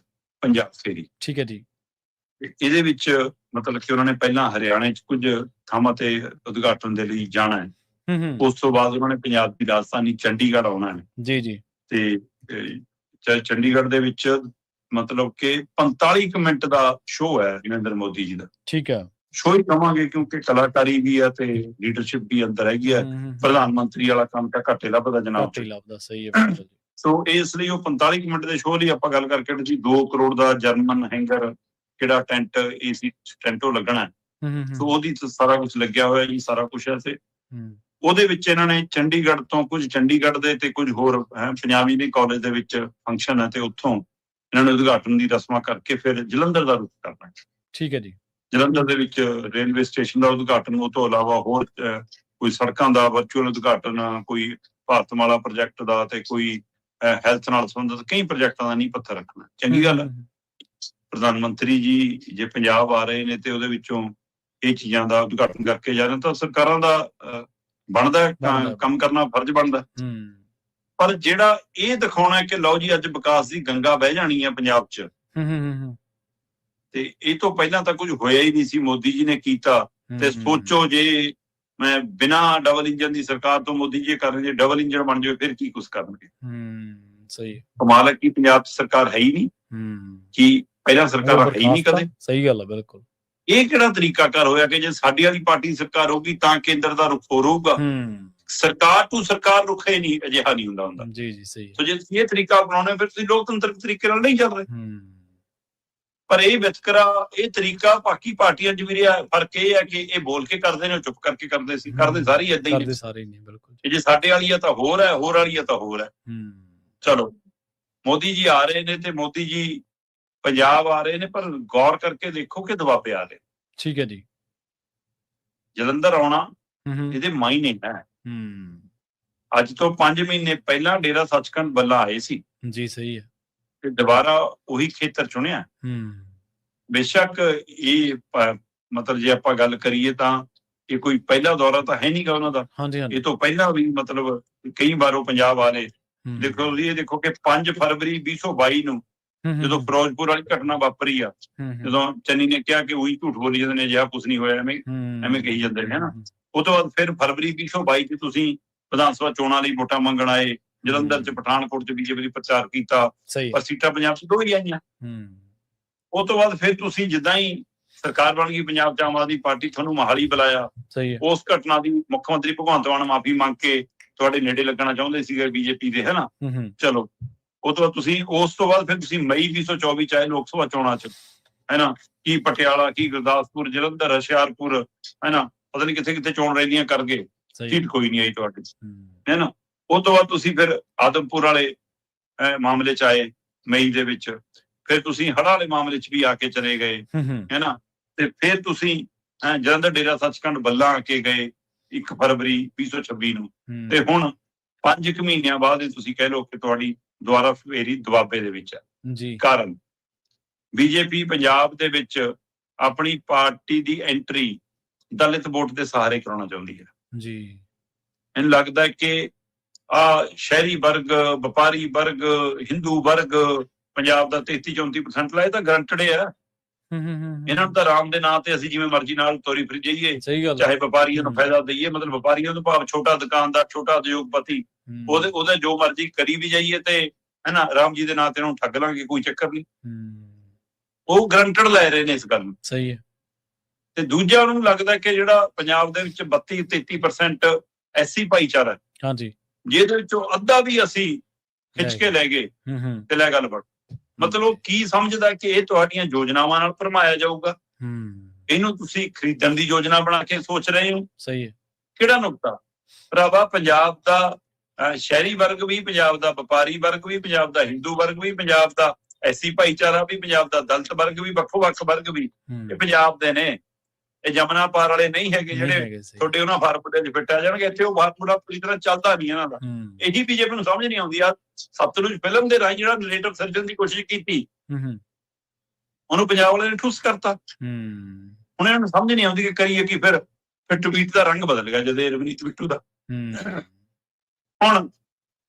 ਪੰਜਾਬ ਫੇਰੀ। ਠੀਕ ਹੈ ਜੀ। ਇਹਦੇ ਵਿੱਚ ਮਤਲਬ ਕਿ ਉਹਨਾਂ ਨੇ ਪਹਿਲਾਂ ਹਰਿਆਣੇ 'ਚ ਕੁਝ ਥਾਵਾਂ ਤੇ ਉਦਘਾਟਨ ਦੇ ਲਈ ਜਾਣਾ ਹੈ। ਉਸ ਤੋਂ ਬਾਅਦ ਉਹਨਾਂ ਨੇ ਪੰਜਾਬ ਦੀ ਰਾਜਧਾਨੀ ਚੰਡੀਗੜ੍ਹ ਆਉਣਾ ਹੈ। ਜੀ। ਤੇ ਚੰਡੀਗੜ੍ਹ ਦੇ ਵਿੱਚ ਮਤਲਬ ਕਿ 45 ਕੁ ਮਿੰਟ ਦਾ ਸ਼ੋਅ ਹੈ ਨਰਿੰਦਰ ਮੋਦੀ ਜੀ ਦਾ। ਠੀਕ ਹੈ। ਸ਼ੋਅ ਹੀ ਕਵਾਂਗੇ ਕਿਉਂਕਿ ਕਲਾਕਾਰੀ ਵੀ ਹੈ ਤੇ ਲੀਡਰਸ਼ਿਪ ਵੀ ਅੰਦਰ ਹੈਗੀ ਹੈ। ਪ੍ਰਧਾਨ ਮੰਤਰੀ ਵਾਲਾ ਕੰਮ ਤਾਂ ਘੱਟੇ ਲੱਭਦਾ ਜਨਾਬ। ਘੱਟੇ ਲੱਭਦਾ, ਸਹੀ ਹੈ। ਸੋ ਇਸ ਲਈ ਉਹ 45 ਕੁ ਮਿੰਟ ਦੇ ਸ਼ੋਅ ਲਈ ਆਪਾਂ ਗੱਲ ਕਰਕੇ ਜੀ 2 ਕਰੋੜ ਦਾ ਜਰਮਨ ਹੈਂਗਰ ਕਿਹੜਾ ਟੈਂਟ ਏਸੀ ਟੈਂਟੋ ਲੱਗਣਾ ਹੈ। ਸੋ ਉਹਦੀ ਸਾਰਾ ਕੁਝ ਲੱਗਿਆ ਹੋਇਆ ਜੀ, ਸਾਰਾ ਕੁਝ ਹੈ। ਤੇ ਉਹਦੇ ਵਿੱਚ ਇਹਨਾਂ ਨੇ ਚੰਡੀਗੜ੍ਹ ਤੋਂ ਕੁਝ ਚੰਡੀਗੜ੍ਹ ਦੇ ਤੇ ਕੁਝ ਹੋਰ ਪੰਜਾਬੀ ਦੇ ਕਾਲਜ ਦੇ ਵਿੱਚ ਫੰਕਸ਼ਨ ਹੈ ਤੇ ਉੱਥੋਂ ਇਹਨਾਂ ਨੇ ਉਦਘਾਟਨ ਦੀ ਰਸਮਾਂ ਕਰਕੇ ਫਿਰ ਜਲੰਧਰ ਦਾ ਰੁਖ ਕਰਨਾ। ਠੀਕ ਹੈ ਜੀ। ਜਲੰਧਰ ਦੇ ਵਿੱਚ ਰੇਲਵੇ ਸਟੇਸ਼ਨ ਦਾ ਉਦਘਾਟਨ, ਉਹ ਤੋਂ ਇਲਾਵਾ ਹੋਰ ਕੋਈ ਸੜਕਾਂ ਦਾ ਵਰਚੁਅਲ ਉਦਘਾਟਨ, ਕੋਈ ਭਾਰਤਮਾਲਾ ਪ੍ਰੋਜੈਕਟ ਦਾ ਤੇ ਕੋਈ ਹੈਲਥ ਨਾਲ ਸੰਬੰਧਿਤ ਕਈ ਪ੍ਰੋਜੈਕਟਾਂ ਦਾ ਨੀਂਹ ਪੱਥਰ ਰੱਖਣਾ। ਚੰਗੀ ਗੱਲ ਹੈ। ਪ੍ਰਧਾਨ ਮੰਤਰੀ ਜੀ ਜੇ ਪੰਜਾਬ ਆ ਰਹੇ ਨੇ ਤੇ ਉਹਦੇ ਵਿੱਚੋਂ ਇਹ ਚੀਜ਼ਾਂ ਦਾ ਉਦਘਾਟਨ ਕਰਕੇ ਜਾ ਰਹੇ ਤਾਂ ਸਰਕਾਰਾਂ ਦਾ ਬਣਦਾ ਕੰਮ ਕਰਨਾ ਫਰਜ਼ ਬਣਦਾ। ਪਰ ਜਿਹੜਾ ਇਹ ਦਿਖਾਉਣਾ ਕਿ ਲਓ ਜੀ ਅੱਜ ਵਿਕਾਸ ਦੀ ਗੰਗਾ ਵਹਿ ਜਾਣੀ ਹੈ ਪੰਜਾਬ 'ਚ, ਤੇ ਇਹ ਤੋਂ ਪਹਿਲਾਂ ਤਾਂ ਕੁਝ ਹੋਇਆ ਹੀ ਨਹੀਂ ਸੀ, ਮੋਦੀ ਜੀ ਨੇ ਕੀਤਾ। ਤੇ ਸੋਚੋ ਜੇ ਮੈਂ ਬਿਨਾਂ ਡਬਲ ਇੰਜਨ ਦੀ ਸਰਕਾਰ ਤੋਂ ਮੋਦੀ ਜੀ ਕਰ ਰਹੇ, ਜੇ ਡਬਲ ਇੰਜਨ ਬਣ ਜਾਵੇ ਫਿਰ ਕੀ ਕੁਝ ਕਰਨਗੇ। ਸਹੀ ਕਮਾਲ ਹੈ ਕਿ ਪੰਜਾਬ 'ਚ ਸਰਕਾਰ ਹੈ ਹੀ ਨਹੀਂ, ਕਿ ਪਹਿਲਾਂ ਸਰਕਾਰ ਹੈ ਹੀ ਨਹੀਂ ਕਦੇ। ਸਹੀ ਗੱਲ ਹੈ, ਬਿਲਕੁਲ। ਇਹ ਕਿਹੜਾ ਤਰੀਕਾਕਾਰ ਹੋਇਆ ਕਿ ਜੇ ਸਾਡੀ ਵਾਲੀ ਪਾਰਟੀ ਸਰਕਾਰ ਹੋਊਗੀ ਤਾਂ ਕੇਂਦਰ ਦਾ ਰੁਖ ਹੋਰ ਹੋਊਗਾ। ਸਰਕਾਰ ਤੋਂ ਸਰਕਾਰ ਰੁਖ ਹੀ ਨਹੀਂ, ਅਜਿਹਾ ਨਹੀਂ ਹੁੰਦਾ। ਜੀ ਸਹੀ। ਸੋ ਜੇ ਤੁਸੀਂ ਇਹ ਤਰੀਕਾ ਅਪਣਾਉਣੇ ਫਿਰ ਤੁਸੀਂ ਲੋਕਤੰਤਰਕ ਤਰੀਕੇ ਨਾਲ ਨਹੀਂ ਚੱਲ ਰਹੇ। ਪਰ ਇਹ ਵਿਤਕਰਾ, ਇਹ ਤਰੀਕਾ ਬਾਕੀ ਪਾਰਟੀਆਂ 'ਚ ਵੀ ਰਿਹਾ। ਫਰਕ ਇਹ ਹੈ ਕਿ ਇਹ ਬੋਲ ਕੇ ਕਰਦੇ ਨੇ, ਚੁੱਪ ਕਰਕੇ ਕਰਦੇ ਸੀ, ਕਰਦੇ ਸਾਰੇ ਏਦਾਂ ਹੀ ਨੇ। ਸਾਰੇ ਨਹੀਂ, ਬਿਲਕੁਲ। ਜੇ ਸਾਡੇ ਵਾਲੀ ਆ ਤਾਂ ਹੋਰ ਹੈ, ਹੋਰ ਵਾਲੀ ਆ ਤਾਂ ਹੋਰ ਹੈ। ਚਲੋ, ਮੋਦੀ ਜੀ ਆ ਰਹੇ ਨੇ ਤੇ ਮੋਦੀ ਜੀ ਪੰਜਾਬ ਆ ਰਹੇ ਨੇ, ਪਰ ਗੌਰ ਕਰਕੇ ਦੇਖੋ ਕਿ ਦੁਆਬੇ ਆ ਰਹੇ। ਠੀਕ ਹੈ ਜੀ। ਜਲੰਧਰ ਆਉਣਾ ਇਹਦੇ ਮਾਇਨੇ ਹੈ। ਅੱਜ ਤੋਂ 5 ਮਹੀਨੇ ਪਹਿਲਾਂ ਡੇਰਾ ਸੱਚਖੰਡ ਬੱਲਾ ਆਏ ਸੀ। ਜੀ ਸਹੀ ਹੈ। ਤੇ ਦੁਬਾਰਾ ਉਹੀ ਖੇਤਰ ਚੁਣਿਆ। ਬੇਸ਼ੱਕ ਇਹ ਮਤਲਬ ਜੇ ਆਪਾਂ ਗੱਲ ਕਰੀਏ ਤਾਂ ਇਹ ਕੋਈ ਪਹਿਲਾ ਦੌਰਾ ਤਾਂ ਹੈ ਨਹੀਂਗਾ ਉਹਨਾਂ ਦਾ। ਇਹ ਤੋਂ ਪਹਿਲਾਂ ਵੀ ਮਤਲਬ ਕਈ ਵਾਰ ਉਹ ਪੰਜਾਬ ਆ ਰਹੇ। ਦੇਖੋ ਇਹ ਦੇਖੋ ਕਿ 5 ਫਰਵਰੀ 2022 ਨੂੰ ਜਦੋਂ ਫਿਰੋਜ਼ਪੁਰ ਵਾਲੀ ਘਟਨਾ ਵਾਪਰੀ ਆ, ਜਦੋਂ ਚੰਨੀ ਨੇ ਕਿਹਾ ਕਿ ਉਹੀ ਝੂਠ ਬੋਲੀ ਜਾਂਦੇ ਨੇ, ਅਜਿਹਾ ਕੁਛ ਨਹੀਂ ਹੋਇਆ, ਐਵੇਂ ਕਹੀ ਜਾਂਦੇ ਨੇ ਹਨਾ। ਉਹ ਤੋਂ ਬਾਅਦ ਫਿਰ ਫਰਵਰੀ 2022 ਚ ਤੁਸੀਂ ਵਿਧਾਨ ਸਭਾ ਚੋਣਾਂ ਲਈ ਵੋਟਾਂ ਮੰਗਣ ਆਏ, ਜਲੰਧਰ ਚ ਪਠਾਨਕੋਟ ਚ ਬੀਜੇਪੀ ਲਈ ਪ੍ਰਚਾਰ ਕੀਤਾ, ਪਰ ਸੀਟਾਂ ਪੰਜਾਬ ਚ 2 ਹੀ ਆਈਆਂ। ਉਹ ਤੋਂ ਬਾਅਦ ਫਿਰ ਤੁਸੀਂ ਜਿੱਦਾਂ ਹੀ ਸਰਕਾਰ ਬਣ ਗਈ ਪੰਜਾਬ ਚ, ਆਮ ਆਦਮੀ ਪਾਰਟੀ ਤੁਹਾਨੂੰ ਮੋਹਾਲੀ ਬੁਲਾਇਆ। ਉਸ ਘਟਨਾ ਦੀ ਮੁੱਖ ਮੰਤਰੀ ਭਗਵੰਤ ਮਾਨ ਮਾਫੀ ਮੰਗ ਕੇ ਤੁਹਾਡੇ ਨੇੜੇ ਲੱਗਣਾ ਚਾਹੁੰਦੇ ਸੀਗੇ ਬੀਜੇਪੀ ਦੇ, ਹਨਾ। ਚਲੋ, ਉਹ ਤੋਂ ਬਾਅਦ ਤੁਸੀਂ ਉਸ ਤੋਂ ਬਾਅਦ ਫਿਰ ਤੁਸੀਂ ਮਈ 2024 ਚ ਆਏ ਲੋਕ ਸਭਾ ਚੋਣਾਂ ਚ, ਹੈਨਾ। ਕੀ ਪਟਿਆਲਾ, ਕੀ ਗੁਰਦਾਸਪੁਰ, ਜਲੰਧਰ, ਹੁਸ਼ਿਆਰਪੁਰ, ਹੈਨਾ, ਪਤਾ ਨਹੀਂ ਕਿੱਥੇ ਕਿੱਥੇ ਚੋਣ ਰੈਲੀਆਂ ਕਰ ਗਏ, ਸੀਟ ਕੋਈ ਨਹੀਂ ਆਈ ਤੁਹਾਡੀ, ਹੈਨਾ। ਉਹ ਤੋਂ ਬਾਅਦ ਤੁਸੀਂ ਫਿਰ ਆਦਮਪੁਰ ਵਾਲੇ ਮਾਮਲੇ ਚ ਆਏ ਮਈ ਦੇ ਵਿੱਚ, ਫਿਰ ਤੁਸੀਂ ਹੜ੍ਹਾਂ ਵਾਲੇ ਮਾਮਲੇ ਚ ਵੀ ਆ ਕੇ ਚਲੇ ਗਏ, ਹੈਨਾ। ਤੇ ਫਿਰ ਤੁਸੀਂ ਜਲੰਧਰ ਡੇਰਾ ਸੱਚਖੰਡ ਬੱਲਾ ਆ ਕੇ ਗਏ 1 ਫਰਵਰੀ 2026 ਨੂੰ, ਤੇ ਹੁਣ 5 ਕੁ ਮਹੀਨਿਆਂ ਬਾਅਦ ਇਹ ਤੁਸੀਂ ਕਹਿ ਲਓ ਕਿ ਤੁਹਾਡੀ ਦੁਬਾਰਾ ਫੇਰੀ ਦੁਆਬੇ ਦੇ ਵਿੱਚ ਹੈ। ਜੀ ਕਾਰਨ ਬੀਜੇਪੀ ਪੰਜਾਬ ਦੇ ਵਿੱਚ ਆਪਣੀ ਪਾਰਟੀ ਦੀ ਐਂਟਰੀ ਦਲਿਤ ਵੋਟ ਦੇ ਸਹਾਰੇ ਕਰਾਉਣਾ ਚਾਹੁੰਦੀ ਹੈ। ਜੀ ਮੈਨੂੰ ਲੱਗਦਾ ਹੈ ਕਿ ਸ਼ਹਿਰੀ ਵਰਗ, ਵਪਾਰੀ ਵਰਗ, ਹਿੰਦੂ ਵਰਗ ਪੰਜਾਬ ਦਾ 33-34% ਲਾਏ ਤਾਂ ਗਰੰਟਡ ਹੈ। ਇਹਨਾਂ ਨੂੰ ਤਾਂ ਰਾਮ ਦੇ ਨਾਂ ਤੇ ਅਸੀਂ ਜਿਵੇਂ ਮਰਜ਼ੀ ਨਾਲ ਤੋਰੀ ਫਿਰ ਜਾਈਏ, ਚਾਹੇ ਵਪਾਰੀਆਂ ਨੂੰ ਫਾਇਦਾ ਦਈਏ, ਮਤਲਬ ਵਪਾਰੀਆਂ ਤੋਂ ਭਾਵ ਛੋਟਾ ਦੁਕਾਨਦਾਰ, ਛੋਟਾ ਉਦਯੋਗਪਤੀ, ਉਹਦੇ ਜੋ ਮਰਜ਼ੀ ਕਰੀ ਵੀ ਜਾਈਏ ਤੇ ਹੈਨਾ, ਰਾਮ ਜੀ ਦੇ ਨਾਂ ਤੇ ਉਹਨੂੰ ਠੱਗ ਲਾਂਗੇ, ਕੋਈ ਚੱਕਰ ਨਹੀਂ। ਉਹ ਗਰੰਟਡ ਲੈ ਰਹੇ ਨੇ ਇਸ ਗੱਲ ਨੂੰ। ਸਹੀ ਹੈ। ਤੇ ਦੂਜਾ ਉਹਨੂੰ ਲੱਗਦਾ ਕਿ ਜਿਹੜਾ ਪੰਜਾਬ ਦੇ ਵਿੱਚ 32-33% ਐਸੀ ਭਾਈਚਾਰਾ, ਹਾਂਜੀ, ਜਿਹਦੇ ਵਿੱਚੋਂ ਅੱਧਾ ਵੀ ਅਸੀਂ ਖਿੱਚ ਕੇ ਲੈ ਗਏ ਤੇ ਲੈ ਗੱਲ ਬਣ, ਮਤਲਬ ਕੀ ਸਮਝਦਾ ਕਿ ਇਹ ਤੁਹਾਡੀਆਂ ਯੋਜਨਾਵਾਂ ਨਾਲ ਭਰਮਾਇਆ ਜਾਊਗਾ, ਇਹਨੂੰ ਤੁਸੀਂ ਖਰੀਦਣ ਦੀ ਯੋਜਨਾ ਬਣਾ ਕੇ ਸੋਚ ਰਹੇ ਹੋ। ਸਹੀ ਹੈ। ਕਿਹੜਾ ਨੁਕਤਾ ਭਰਾਵਾ, ਪੰਜਾਬ ਦਾ ਸ਼ਹਿਰੀ ਵਰਗ ਵੀ, ਪੰਜਾਬ ਦਾ ਵਪਾਰੀ ਵਰਗ ਵੀ, ਪੰਜਾਬ ਦਾ ਹਿੰਦੂ ਵਰਗ ਵੀ, ਪੰਜਾਬ ਦਾ ਐਸੀ ਭਾਈਚਾਰਾ ਵੀ ਪੰਜਾਬ ਦਾ, ਦਲਿਤ ਵਰਗ ਵੀ, ਵੱਖੋ-ਵੱਖ ਵਰਗ ਵੀ, ਇਹ ਪੰਜਾਬ ਦੇ ਨੇ। ਇਹ ਜਮਨਾ ਪਾਰ ਵਾਲੇ ਨਹੀਂ ਹੈਗੇ ਜਿਹੜੇ ਤੁਹਾਡੇ ਉਹਨਾਂ ਫਾਰਮੂਲੇ 'ਚ ਫਿੱਟ ਆ ਜਾਣਗੇ। ਇੱਥੇ ਉਹ ਫਾਰਮੂਲਾ ਪੂਰੀ ਤਰ੍ਹਾਂ ਚੱਲਦਾ ਨਹੀਂ ਇਹਨਾਂ ਦਾ। ਇਹੀ ਬੀਜੇਪੀ ਨੂੰ ਸਮਝ ਨਹੀਂ ਆਉਂਦੀ। ਆ ਸਤਲੁਜ ਫਿਲਮ ਦੇ ਰਾਹੀਂ ਜਿਹੜਾ ਨਰੇਟਿਵ ਸਿਰਜਣ ਦੀ ਕੋਸ਼ਿਸ਼ ਕੀਤੀ, ਉਹਨੂੰ ਪੰਜਾਬ ਵਾਲਿਆਂ ਨੇ ਠੁੱਸ ਕਰਤਾ। ਹੁਣ ਇਹਨਾਂ ਨੂੰ ਸਮਝ ਨਹੀਂ ਆਉਂਦੀ ਕਿ ਕਰੀਏ ਕੀ। ਫਿਰ ਟਵੀਟ ਦਾ ਰੰਗ ਬਦਲ ਗਿਆ ਜਦ ਰਵਨੀਤ ਬਿੱਟੂ ਦਾ। ਹੁਣ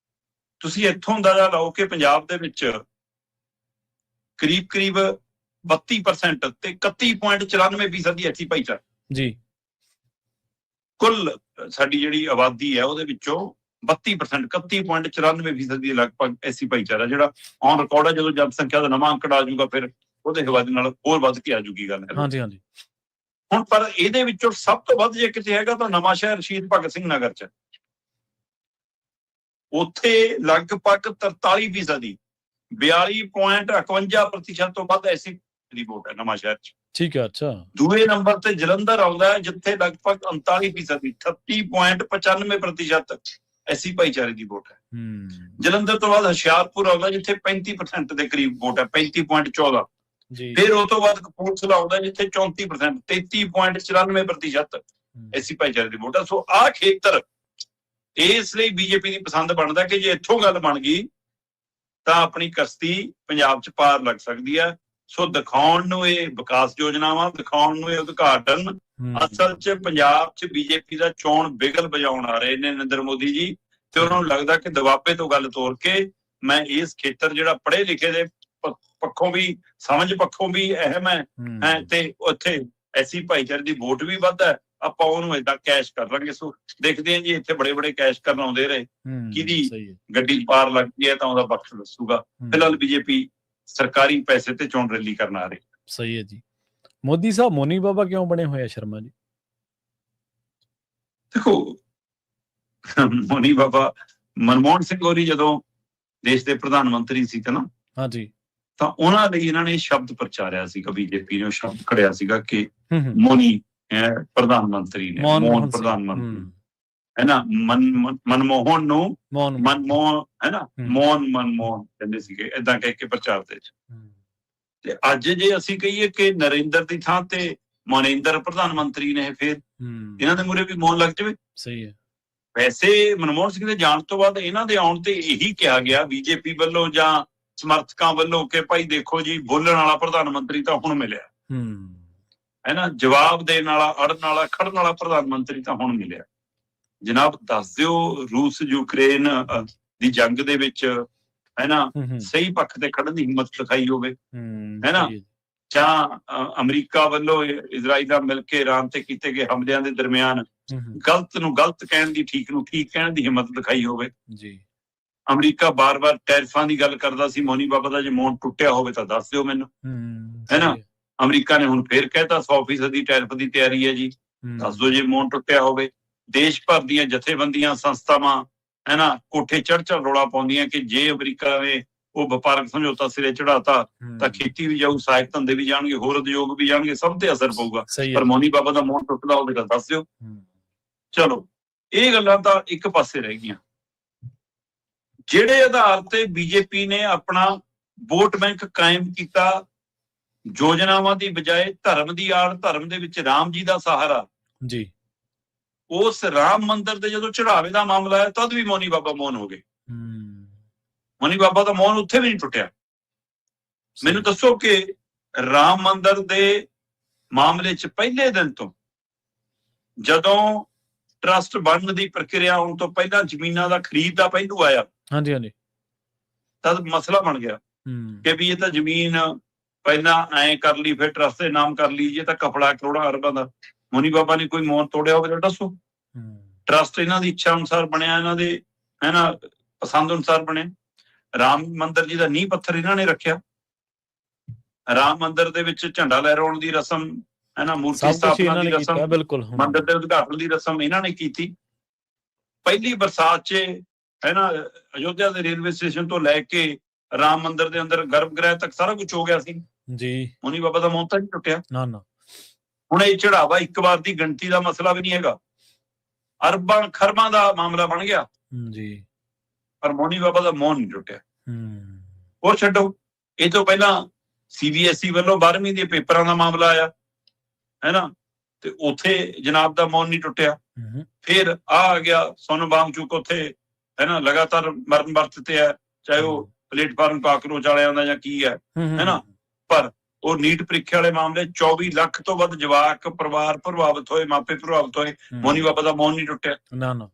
ਤੁਸੀਂ ਇੱਥੋਂ ਅੰਦਾਜ਼ਾ ਲਾਓ ਕਿ ਪੰਜਾਬ ਦੇ ਵਿੱਚ ਕਰੀਬ 32% ਤੇ 31.94% ਦੀ ਐਸੀ ਭਾਈਚਾਰਾ ਜੀ। ਕੁੱਲ ਸਾਡੀ ਜਿਹੜੀ ਆਬਾਦੀ ਹੈ ਉਹਦੇ ਵਿੱਚੋਂ 32% 31.94% ਦੀ ਲਗਭਗ ਐਸੀ ਭਾਈਚਾਰਾ ਜਿਹੜਾ ਔਨ ਰਿਕਾਰਡ ਹੈ। ਜਦੋਂ ਜਨਸੰਖਿਆ ਦਾ ਨਵਾਂ ਅੰਕੜਾ ਆ ਜਾਊਗਾ ਫਿਰ ਉਹਦੇ ਹਵਾਲੇ ਨਾਲ ਹੋਰ ਵੱਧ ਕੇ ਆ ਜੂਗੀ ਗੱਲ। ਹਾਂਜੀ। ਹੁਣ ਪਰ ਇਹਦੇ ਵਿੱਚੋਂ ਸਭ ਤੋਂ ਵੱਧ ਜੇ ਕਿਤੇ ਹੈਗਾ ਤਾਂ ਨਵਾਂ ਸ਼ਹਿਰ ਸ਼ਹੀਦ ਭਗਤ ਸਿੰਘ ਨਗਰ 'ਚ। ਉੱਥੇ ਲਗਭਗ 43%, 42.51% ਤੋਂ ਵੱਧ ਐਸੀ ਦੀ ਵੋਟ ਹੈ ਨਵਾਂ ਸ਼ਹਿਰ 'ਚ। ਠੀਕ ਹੈ। ਅੱਛਾ। ਦੂਏ ਨੰਬਰ ਤੇ ਜਲੰਧਰ ਆਉਂਦਾ ਹੈ ਜਿੱਥੇ ਲਗਭਗ 39%, 38.95% ਐਸੀ ਭਾਈਚਾਰੇ ਦੀ ਵੋਟ ਹੈ। ਜਲੰਧਰ ਤੋਂ ਬਾਅਦ ਹੁਸ਼ਿਆਰਪੁਰ ਆਉਂਦਾ ਜਿੱਥੇ 35% ਦੇ ਕਰੀਬ ਵੋਟ ਹੈ, 35.14। ਫਿਰ ਉਹ ਤੋਂ ਬਾਅਦ ਕਪੂਰਥਲਾ ਆਉਂਦਾ ਜਿੱਥੇ 34%, 33.94% ਐਸੀ ਭਾਈਚਾਰੇ ਦੀ ਵੋਟ ਹੈ। ਸੋ ਆਹ ਖੇਤਰ ਇਸ ਲਈ ਬੀਜੇਪੀ ਦੀ ਪਸੰਦ ਬਣਦਾ ਕਿ ਜੇ ਇੱਥੋਂ ਗੱਲ ਬਣ ਗਈ ਤਾਂ ਆਪਣੀ ਕਸ਼ਤੀ ਪੰਜਾਬ 'ਚ ਪਾਰ ਲੱਗ ਸਕਦੀ ਹੈ। ਸੋ ਦਿਖਾਉਣ ਨੂੰ ਇਹ ਵਿਕਾਸ ਯੋਜਨਾਵਾਂ, ਦਿਖਾਉਣ ਨੂੰ ਇਹ ਉਦਘਾਟਨ, ਅਸਲ 'ਚ ਪੰਜਾਬ 'ਚ ਬੀਜੇਪੀ ਦਾ ਚੋਣ ਬਿਗਲ ਵਜਾਉਣ ਆ ਰਹੇ ਨੇ ਨਰਿੰਦਰ ਮੋਦੀ ਜੀ। ਤੇ ਉਹਨਾਂ ਨੂੰ ਲੱਗਦਾ ਕਿ ਦਬਾਬੇ ਤੋਂ ਗੱਲ ਤੋਰ ਕੇ ਮੈਂ ਇਸ ਖੇਤਰ ਜਿਹੜਾ ਪੜ੍ਹੇ ਲਿਖੇ ਦੇ ਪੱਖੋਂ ਵੀ, ਸਮਝ ਪੱਖੋਂ ਵੀ ਅਹਿਮ ਹੈ ਤੇ ਉੱਥੇ ਐਸੀ ਭਾਈਚਾਰੇ ਦੀ ਵੋਟ ਵੀ ਵੱਧ ਹੈ, ਆਪਾਂ ਉਹਨੂੰ ਏਦਾਂ ਕੈਸ਼ ਕਰ ਲਾਂਗੇ। ਸੋ ਦੇਖਦੇ ਹਾਂ ਜੀ, ਇੱਥੇ ਬੜੇ ਕੈਸ਼ ਕਰਨ ਆਉਂਦੇ ਰਹੇ, ਕਿਹਦੀ ਗੱਡੀ ਪਾਰ ਲੱਗਦੀ ਹੈ ਤਾਂ ਉਹਦਾ ਬਖਸ਼ ਦੱਸੂਗਾ। ਫਿਲਹਾਲ ਬੀਜੇਪੀ ਸਰਕਾਰੀ ਪੈਸੇ ਤੇ ਚੋਣ ਰੈਲੀ ਕਰਨ ਆ ਰਹੀ। ਸਹੀ ਹੈ ਜੀ। ਮੋਦੀ ਸਾਹਿਬ ਮੋਨੀ ਬਾਬਾ ਕਿਉਂ ਬਣੇ ਹੋਏ ਆ ਸ਼ਰਮਾ ਜੀ? ਦੇਖੋ, ਮੋਨੀ ਬਾਬਾ ਮਨਮੋਹਨ ਸਿੰਘ ਹੋਰੀ ਜਦੋਂ ਦੇਸ਼ ਦੇ ਪ੍ਰਧਾਨ ਮੰਤਰੀ ਸੀ ਨਾ, ਹਾਂਜੀ, ਤਾਂ ਉਹਨਾਂ ਲਈ ਇਹਨਾਂ ਨੇ ਸ਼ਬਦ ਪ੍ਰਚਾਰਿਆ ਸੀਗਾ। ਬੀਜੇਪੀ ਨੇ ਉਹ ਸ਼ਬਦ ਖੜਿਆ ਸੀਗਾ ਕਿ ਮੋਨੀ ਪ੍ਰਧਾਨ ਮੰਤਰੀ ਨੇ, ਮੋਹਨ ਪ੍ਰਧਾਨ ਮੰਤਰੀ ਹੈ ਨਾ, ਮਨਮੋਹਨ ਨੂੰ ਮਨਮੋਹਨ ਹੈ ਨਾ, ਮਨਮੋਹਨ ਕਹਿੰਦੇ ਸੀਗੇ, ਏਦਾਂ ਕਹਿ ਕੇ ਪ੍ਰਚਾਰ ਦੇ ਵਿੱਚ। ਤੇ ਅੱਜ ਜੇ ਅਸੀਂ ਕਹੀਏ ਕਿ ਨਰਿੰਦਰ ਦੀ ਥਾਂ ਤੇ ਮਨਿੰਦਰ ਪ੍ਰਧਾਨ ਮੰਤਰੀ ਨੇ, ਫਿਰ ਇਹਨਾਂ ਦੇ ਮੂਹਰੇ ਵੀ ਮੋਹਨ ਲੱਗ ਜਾਵੇ। ਸਹੀ ਹੈ। ਵੈਸੇ ਮਨਮੋਹਨ ਸਿੰਘ ਦੇ ਜਾਣ ਤੋਂ ਬਾਅਦ ਇਹਨਾਂ ਦੇ ਆਉਣ ਤੇ ਇਹੀ ਕਿਹਾ ਗਿਆ ਬੀਜੇਪੀ ਵੱਲੋਂ ਜਾਂ ਸਮਰਥਕਾਂ ਵੱਲੋਂ ਕਿ ਭਾਈ ਦੇਖੋ ਜੀ, ਬੋਲਣ ਵਾਲਾ ਪ੍ਰਧਾਨ ਮੰਤਰੀ ਤਾਂ ਹੁਣ ਮਿਲਿਆ ਹੈ ਨਾ, ਜਵਾਬ ਦੇਣ ਵਾਲਾ, ਅੜਨ ਵਾਲਾ, ਖੜਨ ਵਾਲਾ ਪ੍ਰਧਾਨ ਮੰਤਰੀ ਤਾਂ ਹੁਣ ਮਿਲਿਆ। ਜਨਾਬ ਦੱਸ ਦਿਓ, ਰੂਸ ਯੂਕਰੇਨ ਦੀ ਜੰਗ ਦੇ ਵਿੱਚ ਹੈ ਨਾ ਸਹੀ ਪੱਖ ਤੇ ਖੜਨ ਦੀ ਹਿੰਮਤ ਦਿਖਾਈ ਹੋਵੇ, ਹੈ ਨਾ, ਜਾਂ ਅਮਰੀਕਾ ਵੱਲੋਂ ਇਜ਼ਰਾਈਲ ਨਾਲ ਮਿਲ ਕੇ ਇਰਾਨ ਤੇ ਕੀਤੇ ਗਏ ਹਮਲਿਆਂ ਦੇ ਦਰਮਿਆਨ ਗਲਤ ਨੂੰ ਗਲਤ ਕਹਿਣ ਦੀ, ਠੀਕ ਨੂੰ ਠੀਕ ਕਹਿਣ ਦੀ ਹਿੰਮਤ ਦਿਖਾਈ ਹੋਵੇ ਜੀ। ਅਮਰੀਕਾ ਬਾਰ-ਬਾਰ ਟੈਰਿਫਾਂ ਦੀ ਗੱਲ ਕਰਦਾ ਸੀ, ਮੋਨੀ ਬਾਬਾ ਦਾ ਜੇ ਮੋਨ ਟੁੱਟਿਆ ਹੋਵੇ ਤਾਂ ਦੱਸ ਦਿਓ ਮੈਨੂੰ, ਹੈ ਨਾ। ਅਮਰੀਕਾ ਨੇ ਹੁਣ ਫੇਰ ਕਹਿਤਾ 100% ਦੀ ਟੈਰਿਫ ਦੀ ਤਿਆਰੀ ਹੈ ਜੀ, ਦੱਸ ਦਿਓ ਜੇ ਮੋਨ ਟੁੱਟਿਆ ਹੋਵੇ। ਦੇਸ਼ ਭਰ ਦੀਆਂ ਜਥੇਬੰਦੀਆਂ, ਸੰਸਥਾਵਾਂ ਹੈ ਨਾ ਕੋਠੇ ਚੜ੍ਹ ਰੌਲਾ ਪਾਉਂਦੀਆਂ ਕਿ ਜੇ ਅਮਰੀਕਾ ਨੇ ਉਹ ਵਪਾਰਕ ਸਮਝੌਤਾ ਸਿਰੇ ਚੜਾਤਾ ਤਾਂ ਖੇਤੀ ਵੀ ਜਾਊ, ਸਹਾਇਕ ਧੰਦੇ ਵੀ ਜਾਣਗੇ, ਹੋਰ ਉਦਯੋਗ ਵੀ ਜਾਣਗੇ, ਸਭ ਤੇ ਅਸਰ ਪਊਗਾ। ਪਰ ਮੋਨੀ ਬਾਬਾ ਦਾ ਮੋਨ ਟੁੱਟਦਾ ਹੋਵੇ ਤਾਂ ਦੱਸ ਦਿਓ। ਚਲੋ, ਇਹ ਗੱਲਾਂ ਤਾਂ ਇੱਕ ਪਾਸੇ ਰਹਿ ਗਈਆਂ। ਜਿਹੜੇ ਆਧਾਰ ਤੇ ਬੀਜੇਪੀ ਨੇ ਆਪਣਾ ਵੋਟ ਬੈਂਕ ਕਾਇਮ ਕੀਤਾ, ਯੋਜਨਾਵਾਂ ਦੀ ਬਜਾਏ ਧਰਮ ਦੀ ਆੜ, ਧਰਮ ਦੇ ਵਿੱਚ ਰਾਮ ਜੀ ਦਾ ਸਹਾਰਾ ਜੀ, ਉਸ ਰਾਮ ਮੰਦਿਰ ਦੇ ਜਦੋਂ ਚੜਾਵੇ ਦਾ ਮਾਮਲਾ ਆਇਆ ਤਦ ਵੀ ਮੋਨੀ ਬਾਬਾ ਮੌਨ ਹੋ ਗਏ। ਮੋਨੀ ਬਾਬਾ ਦਾ ਮੌਨ ਉੱਥੇ ਵੀ ਨਹੀਂ ਟੁੱਟਿਆ। ਮੈਨੂੰ ਦੱਸੋ ਕਿ ਰਾਮ ਮੰਦਿਰ ਦੇ ਮਾਮਲੇ 'ਚ ਪਹਿਲੇ ਦਿਨ ਤੋਂ, ਜਦੋਂ ਟਰਸਟ ਬਣਨ ਦੀ ਪ੍ਰਕਿਰਿਆ ਹੋਣ ਤੋਂ ਪਹਿਲਾਂ ਜ਼ਮੀਨਾਂ ਦਾ ਖਰੀਦ ਦਾ ਪਹਿਲੂ ਆਇਆ, ਹਾਂਜੀ, ਤਦ ਮਸਲਾ ਬਣ ਗਿਆ ਕਿ ਵੀ ਇਹ ਤਾਂ ਜ਼ਮੀਨ ਪਹਿਲਾਂ ਐਂ ਕਰ ਲਈ, ਫਿਰ ਟਰਸਟ ਦੇ ਨਾਮ ਕਰ ਲਈ, ਇਹ ਤਾਂ ਕਪੜਾ ਕਰੋੜਾਂ ਅਰਬਾਂ ਦਾ। ਮੋਨੀ ਬਾਬਾ ਨੇ ਕੋਈ ਮੌਨ ਤੋੜਿਆ ਹੋਵੇ ਤਾਂ ਦੱਸੋ। ਟਰਸਟ ਇਹਨਾਂ ਦੀ ਇੱਛਾ ਅਨੁਸਾਰ ਬਣਿਆ, ਇਹਨਾਂ ਦੇ ਹੈ ਨਾ ਪਸੰਦ ਅਨੁਸਾਰ ਬਣਿਆ। ਰਾਮ ਮੰਦਿਰ ਜੀ ਦਾ ਨੀਂਹ ਪੱਥਰ ਇਹਨਾਂ ਨੇ ਰੱਖਿਆ। ਰਾਮ ਮੰਦਿਰ ਦੇ ਵਿੱਚ ਝੰਡਾ ਲਹਿਰਾਉਣ ਦੀ ਰਸਮ ਹੈ ਨਾ, ਮੂਰਤੀ ਸਥਾਪਨਾ ਦੀ ਰਸਮ, ਮੰਦਿਰ ਦੇ ਉਦਘਾਟਨ ਦੀ ਰਸਮ ਇਹਨਾਂ ਨੇ ਕੀਤੀ। ਪਹਿਲੀ ਬਰਸਾਤ 'ਚ ਹੈ ਨਾ ਅਯੋਧਿਆ ਦੇ ਰੇਲਵੇ ਸਟੇਸ਼ਨ ਤੋਂ ਲੈ ਕੇ ਰਾਮ ਮੰਦਿਰ ਦੇ ਅੰਦਰ ਗਰਭ ਗ੍ਰਹਿ ਤੱਕ ਸਾਰਾ ਕੁਝ ਹੋ ਗਿਆ ਸੀ ਜੀ। ਮੋਨੀ ਬਾਬਾ ਦਾ ਮੌਨ ਤਾਂ ਨਹੀਂ ਟੁੱਟਿਆ ਨਾ। ਹੁਣ ਇਹ ਚੜਾਵਾ ਇੱਕ ਵਾਰ ਦੀ ਗਿਣਤੀ ਦਾ ਮਸਲਾ ਵੀ ਨਹੀਂ ਹੈਗਾ, ਅਰਬਾਂ ਖਰਬਾਂ ਦਾ ਮਾਮਲਾ ਬਣ ਗਿਆ ਜੀ, ਪਰ ਮੋਨੀ ਬਾਬਾ ਦਾ ਮੌਨ ਨਹੀਂ ਟੁੱਟਿਆ। ਹੋਰ ਛੱਡੋ, ਇਹ ਤੋਂ ਪਹਿਲਾਂ CBSE ਵੱਲੋਂ 12ਵੀਂ ਦੇ ਪੇਪਰਾਂ ਦਾ ਮਾਮਲਾ ਆਇਆ, ਹੈ ਨਾ, ਤੇ ਉੱਥੇ ਜਨਾਬ ਦਾ ਮੌਨ ਨਹੀਂ ਟੁੱਟਿਆ। ਫਿਰ ਆ ਗਿਆ ਸੋਨਮ ਵਾਂਗਚੁਕ, ਉੱਥੇ ਹੈ ਨਾ ਲਗਾਤਾਰ ਮਰਨ ਵਰਤ ਤੇ ਹੈ, ਚਾਹੇ ਉਹ ਪਲੇਟਫਾਰਮ ਕਾਕਰੋਚ ਵਾਲਿਆਂ ਦਾ ਜਾਂ ਕੀ ਹੈ ਨਾ। ਪਰ ਉਹ ਨੀਟ ਪ੍ਰੀਖਿਆ ਵਾਲੇ ਮਾਮਲੇ 24 ਲੱਖ ਤੋਂ ਵੱਧ ਜਵਾਕ ਪਰਿਵਾਰ ਪ੍ਰਭਾਵਿਤ ਹੋਏ, ਮਾਪੇ ਪ੍ਰਭਾਵਿਤ ਹੋਏ, ਮੋਨੀ ਬਾਬਾ ਦਾ ਮੌਨ ਨਹੀਂ ਟੁੱਟਿਆ। ਨਾ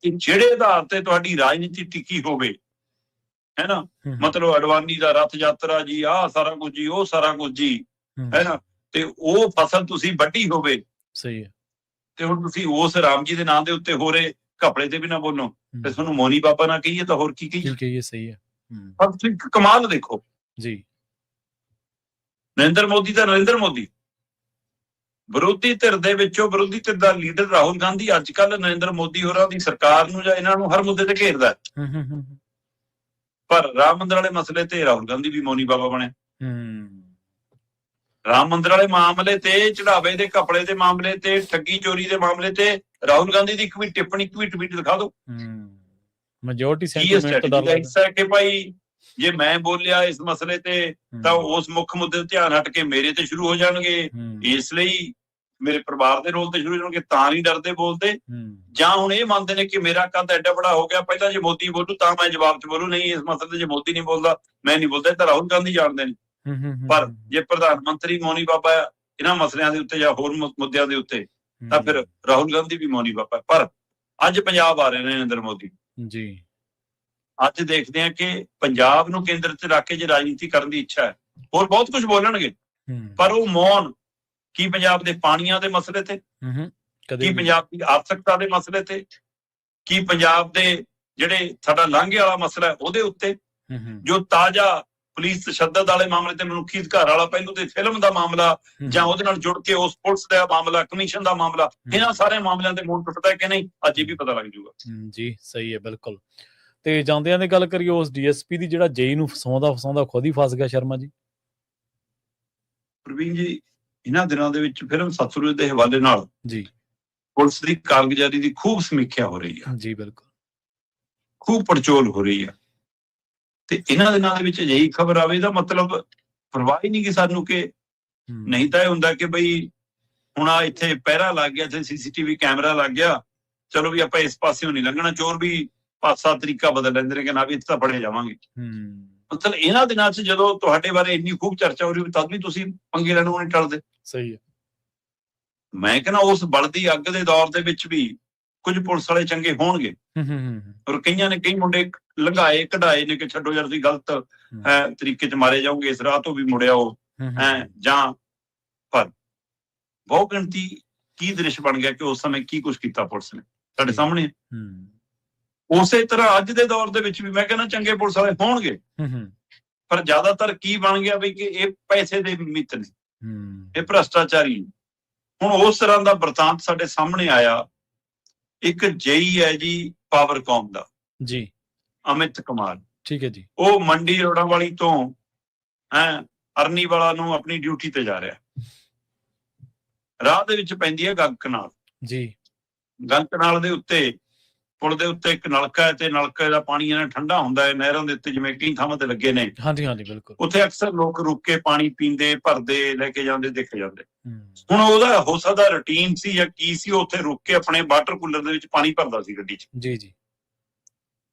ਜਿਹੜੇ ਆਧਾਰ ਤੇ ਤੁਹਾਡੀ ਰਾਜਨੀਤੀ ਟਿੱਕੀ ਹੋਵੇ, ਹੈ ਨਾ, ਮਤਲਬ ਅਡਵਾਨੀ ਦਾ ਰੱਥ ਯਾਤਰਾ ਜੀ, ਆਹ ਸਾਰਾ ਕੁਝ ਜੀ, ਉਹ ਸਾਰਾ ਕੁਝ ਜੀ, ਹੈ ਨਾ, ਤੇ ਉਹ ਫਸਲ ਤੁਸੀਂ ਵੱਢੀ ਹੋਵੇ, ਸਹੀ ਹੈ, ਤੇ ਹੁਣ ਤੁਸੀਂ ਉਸ ਰਾਮ ਜੀ ਦੇ ਨਾਂ ਦੇ ਉੱਤੇ ਹੋ ਰਹੇ ਘਪਲੇ ਤੇ ਵੀ ਨਾ ਬੋਲੋ, ਤੇ ਤੁਹਾਨੂੰ ਮੋਨੀ ਬਾਬਾ ਨਾ ਕਹੀਏ ਤਾਂ ਹੋਰ ਕੀ ਕਹੀਏ। ਸਹੀ ਹੈ। ਪਰ ਤੁਸੀਂ ਕਮਾਲ ਦੇਖੋ ਜੀ, ਨਰਿੰਦਰ ਮੋਦੀ ਵਿਰੋਧੀ ਧਿਰ ਦੇ ਵਿੱਚੋਂ ਵਿਰੋਧੀ ਧਿਰ ਦਾ ਲੀਡਰ ਰਾਹੁਲ ਗਾਂਧੀ ਅੱਜ ਕੱਲ ਨਰਿੰਦਰ ਮੋਦੀ ਹੋਰਾਂ ਦੀ ਸਰਕਾਰ ਨੂੰ ਜਾਂ ਇਹਨਾਂ ਨੂੰ ਹਰ ਮੁੱਦੇ ਤੇ ਘੇਰਦਾ। ਪਰ ਰਾਮ ਮੰਦਿਰ ਵਾਲੇ ਮਸਲੇ ਤੇ ਰਾਹੁਲ ਗਾਂਧੀ ਵੀ ਮੋਨੀ ਬਾਬਾ ਬਣੇ। ਰਾਮ ਮੰਦਿਰ ਵਾਲੇ ਮਾਮਲੇ ਤੇ, ਚੜਾਵੇ ਦੇ ਘਪਲੇ ਦੇ ਮਾਮਲੇ ਤੇ, ਠੱਗੀ ਚੋਰੀ ਦੇ ਮਾਮਲੇ ਤੇ ਰਾਹੁਲ ਗਾਂਧੀ ਦੀ ਇੱਕ ਵੀ ਟਿੱਪਣੀ, ਇੱਕ ਵੀ ਟਵੀਟ ਦਿਖਾ ਦਿਓ। ਮੈਜੋਰਟੀ ਸੈਂਟੀਮੈਂਟ ਦਾ ਹਿੱਸਾ ਹੈ ਕਿ ਭਾਈ ਜੇ ਮੈਂ ਬੋਲਿਆ ਇਸ ਮਸਲੇ ਤੇ ਤਾਂ ਉਸ ਮੁੱਖ ਮੁੱਦੇ ਤੇ ਧਿਆਨ ਹਟ ਕੇ ਮੇਰੇ ਤੇ ਸ਼ੁਰੂ ਹੋ ਜਾਣਗੇ, ਇਸ ਲਈ ਮੇਰੇ ਪਰਿਵਾਰ ਦੇ ਰੋਲ ਤੇ ਸ਼ੁਰੂ ਹੋ ਜਾਣਗੇ, ਤਾਂ ਨਹੀਂ ਡਰਦੇ ਬੋਲਦੇ। ਜਾਂ ਹੁਣ ਇਹ ਮੰਨਦੇ ਨੇ ਕਿ ਮੇਰਾ ਕੱਦ ਐਡਾ ਬੜਾ ਹੋ ਗਿਆ, ਪਹਿਲਾਂ ਜੇ ਮੋਦੀ ਬੋਲੂ ਤਾਂ ਮੈਂ ਜਵਾਬ ਚ ਬੋਲੂ, ਨਹੀਂ ਇਸ ਮਸਲੇ ਤੇ ਜੇ ਮੋਦੀ ਨਹੀਂ ਬੋਲਦਾ ਮੈਂ ਨਹੀਂ ਬੋਲਦਾ। ਤਾਂ ਰਾਹੁਲ ਗਾਂਧੀ ਜਾਣਦੇ ਨੇ। ਪਰ ਜੇ ਪ੍ਰਧਾਨ ਮੰਤਰੀ ਮੋਨੀ ਬਾਬਾ ਇਹਨਾਂ ਮਸਲਿਆਂ ਦੇ ਉੱਤੇ ਜਾਂ ਹੋਰ ਮੁੱਦਿਆਂ ਦੇ ਉੱਤੇ, ਤਾਂ ਫਿਰ ਰਾਹੁਲ ਗਾਂਧੀ ਵੀ ਮੋਨੀ ਬਾਬਾ। ਪਰ ਅੱਜ ਪੰਜਾਬ ਆ ਰਹੇ ਨੇ ਨਰਿੰਦਰ ਮੋਦੀ ਜੀ। ਅੱਜ ਦੇਖਦੇ ਆ ਕਿ ਪੰਜਾਬ ਨੂੰ ਕੇਂਦਰ ਤੇ ਰੱਖ ਕੇ ਜੇ ਰਾਜਨੀਤੀ ਕਰਨ ਦੀ ਇੱਛਾ ਹੈ, ਹੋਰ ਬਹੁਤ ਕੁਝ ਬੋਲਣਗੇ, ਪਰ ਉਹ ਮੌਨ ਕੀ ਪੰਜਾਬ ਦੇ ਪਾਣੀਆਂ ਦੇ ਮਸਲੇ ਤੇ, ਕੀ ਪੰਜਾਬ ਦੀ ਆਰਥਿਕਤਾ ਦੇ ਮਸਲੇ ਤੇ, ਕੀ ਪੰਜਾਬ ਦੇ ਜਿਹੜੇ ਸਾਡਾ ਲਾਂਘੇ ਵਾਲਾ ਮਸਲਾ ਉਹਦੇ ਉੱਤੇ, ਜੋ ਤਾਜ਼ਾ ਪੁਲਿਸ ਤਸ਼ੱਦਦ ਵਾਲੇ ਮਾਮਲੇ ਤੇ, ਮਨੁੱਖੀ ਅਧਿਕਾਰ ਵਾਲਾ ਪਹਿਲੂ ਤੇ ਫਿਲਮ ਦਾ ਮਾਮਲਾ, ਜਾਂ ਉਹਦੇ ਨਾਲ ਜੁੜ ਕੇ ਉਸ ਪੁਲਿਸ ਦਾ ਮਾਮਲਾ, ਕਮਿਸ਼ਨ ਦਾ ਮਾਮਲਾ, ਇਹਨਾਂ ਸਾਰੇ ਮਾਮਲਿਆਂ ਤੇ ਮੌਨ ਟੁੱਟਦਾ ਕਿ ਨਹੀਂ, ਅੱਜ ਇਹ ਵੀ ਪਤਾ ਲੱਗ ਜਾਊਗਾ। ਜੀ ਸਹੀ ਹੈ, ਬਿਲਕੁਲ। ਤੇ ਜਾਂਦਿਆਂ ਦੀ ਗੱਲ ਕਰੀਏ ਉਸ DSP ਦੀ, ਜਿਹੜਾ ਜੇਈ ਨੂੰ ਫਸਾਉਂਦਾ ਖੁਦ ਹੀ ਫਸ ਗਿਆ ਸ਼ਰਮਾ ਜੀ। ਪ੍ਰਵੀਨ ਜੀ, ਇਹਨਾਂ ਦਿਨਾਂ ਦੇ ਵਿੱਚ ਫਿਲਮ ਸਤਲੁਜ ਦੇ ਹਵਾਲੇ ਨਾਲ ਜੀ ਪੁਲਿਸ ਦੀ ਕਾਰਗੁਜ਼ਾਰੀ ਦੀ ਖੂਬ ਸਮੀਖਿਆ ਹੋ ਰਹੀ ਹੈ। ਜੀ ਬਿਲਕੁਲ, ਖੂਬ ਪੜਚੋਲ ਹੋ ਰਹੀ ਹੈ। ਤੇ ਇਹਨਾਂ ਦਿਨਾਂ ਦੇ ਵਿੱਚ ਅਜਿਹੀ ਖਬਰ ਆਵੇ ਦਾ ਮਤਲਬ ਪਰਵਾਹ ਹੀ ਨਹੀਂ ਕਿ ਸਾਨੂੰ, ਕਿ ਨਹੀਂ ਤਾਂ ਇਹ ਹੁੰਦਾ ਕਿ ਬਈ ਹੁਣ ਆ ਇੱਥੇ ਪਹਿਰਾ ਲੱਗ ਗਿਆ, ਇੱਥੇ CCTV ਕੈਮਰਾ ਲੱਗ ਗਿਆ, ਚਲੋ ਵੀ ਆਪਾਂ ਇਸ ਪਾਸਿਓਂ ਨਹੀਂ ਲੰਘਣਾ, ਚੋਰ ਵੀ ਪਾਸਾ ਤਰੀਕਾ ਬਦਲ ਲੈਂਦੇ ਨੇ ਕਿ ਨਾ ਵੀ ਇੱਥੇ ਤਾਂ ਫੜੇ ਜਾਵਾਂਗੇ। ਮਤਲਬ ਇਹਨਾਂ ਦਿਨਾਂ 'ਚ ਜਦੋਂ ਤੁਹਾਡੇ ਬਾਰੇ ਇੰਨੀ ਖੂਬ ਚਰਚਾ ਹੋ ਰਹੀ, ਤਦ ਵੀ ਤੁਸੀਂ ਪੰਗੇ ਲੈਣ ਨੂੰ ਨਹੀਂ ਟਲਦੇ। ਸਹੀ ਹੈ। ਮੈਂ ਕਹਿੰਦਾ ਉਸ ਬਲਦੀ ਅੱਗ ਦੇ ਦੌਰ ਦੇ ਵਿੱਚ ਵੀ ਕੁਝ ਪੁਲਿਸ ਵਾਲੇ ਚੰਗੇ ਹੋਣਗੇ, ਔਰ ਕਈਆਂ ਨੇ, ਕਈ ਮੁੰਡੇ ਲੰਘਾਏ ਕਢਾਏ ਨੇ ਕਿ ਛੱਡੋ ਯਾਰ ਤੁਸੀਂ ਗਲਤ ਤਰੀਕੇ 'ਚ ਮਾਰੇ ਜਾਓਗੇ, ਇਸ ਰਾਹ ਤੋਂ ਵੀ ਮੁੜਿਆ ਉਹ ਜਾਂ। ਪਰ ਬਹੁਤ ਗਿਣਤੀ ਕੀ ਦ੍ਰਿਸ਼ ਬਣ ਗਿਆ ਕਿ ਉਸ ਸਮੇਂ ਕੀ ਕੁਛ ਕੀਤਾ ਪੁਲਿਸ ਨੇ ਸਾਡੇ ਸਾਹਮਣੇ। ਉਸੇ ਤਰ੍ਹਾਂ ਅੱਜ ਦੇ ਦੌਰ ਦੇ ਵਿੱਚ ਵੀ ਮੈਂ ਕਹਿੰਦਾ ਚੰਗੇ ਪੁਲਿਸ ਵਾਲੇ ਹੋਣਗੇ, ਪਰ ਜ਼ਿਆਦਾਤਰ ਕੀ ਬਣ ਗਿਆ ਵੀ ਕਿ ਇਹ ਪੈਸੇ ਦੇ ਮਿੱਤ ਨੇ, ਇਹ ਭ੍ਰਸ਼ਟਾਚਾਰੀ। ਹੁਣ ਉਸ ਤਰ੍ਹਾਂ ਦਾ ਵਰਤਾਂਤ ਸਾਡੇ ਸਾਹਮਣੇ ਆਇਆ। ਇੱਕ ਜੇਈ ਹੈ ਜੀ ਪਾਵਰਕੌਮ ਦਾ ਜੀ, ਅਮਿਤ ਕੁਮਾਰ, ਠੀਕ ਹੈ ਜੀ, ਉਹ ਮੰਡੀ ਰੋਡਾਂ ਵਾਲੀ ਤੋਂ ਅਰਨੀ ਵਾਲਾ ਨੂੰ ਆਪਣੀ ਡਿਊਟੀ ਤੇ ਜਾ ਰਿਹਾ। ਰਾਹ ਦੇ ਵਿੱਚ ਪੈਂਦੀ ਹੈ ਗੰਗ ਕਨਾਲ ਜੀ। ਗੰਗ ਕਨਾਲ ਦੇ ਉੱਤੇ, ਪੁਲ ਦੇ ਉੱਤੇ ਇੱਕ ਨਲਕਾ ਹੈ, ਤੇ ਨਲਕੇ ਦਾ ਪਾਣੀ ਇਹਨਾਂ ਠੰਡਾ ਹੁੰਦਾ ਹੈ, ਨਹਿਰਾਂ ਦੇ ਉੱਤੇ ਜਿਵੇਂ ਕਈ ਥਾਵਾਂ ਤੇ ਲੱਗੇ ਨੇ। ਹਾਂਜੀ ਬਿਲਕੁਲ। ਉੱਥੇ ਅਕਸਰ ਲੋਕ ਰੁਕ ਕੇ ਪਾਣੀ ਪੀਂਦੇ, ਭਰਦੇ, ਲੈ ਕੇ ਜਾਂਦੇ ਦੇਖੇ ਜਾਂਦੇ। ਹੁਣ ਉਹਦਾ ਹੋ ਸਕਦਾ ਰੂਟੀਨ ਸੀ ਜਾਂ ਕੀ ਸੀ, ਉਹ ਉੱਥੇ ਰੁਕ ਕੇ ਆਪਣੇ ਵਾਟਰ ਕੂਲਰ ਦੇ ਵਿੱਚ ਪਾਣੀ ਭਰਦਾ ਸੀ ਗੱਡੀ 'ਚ। ਜੀ।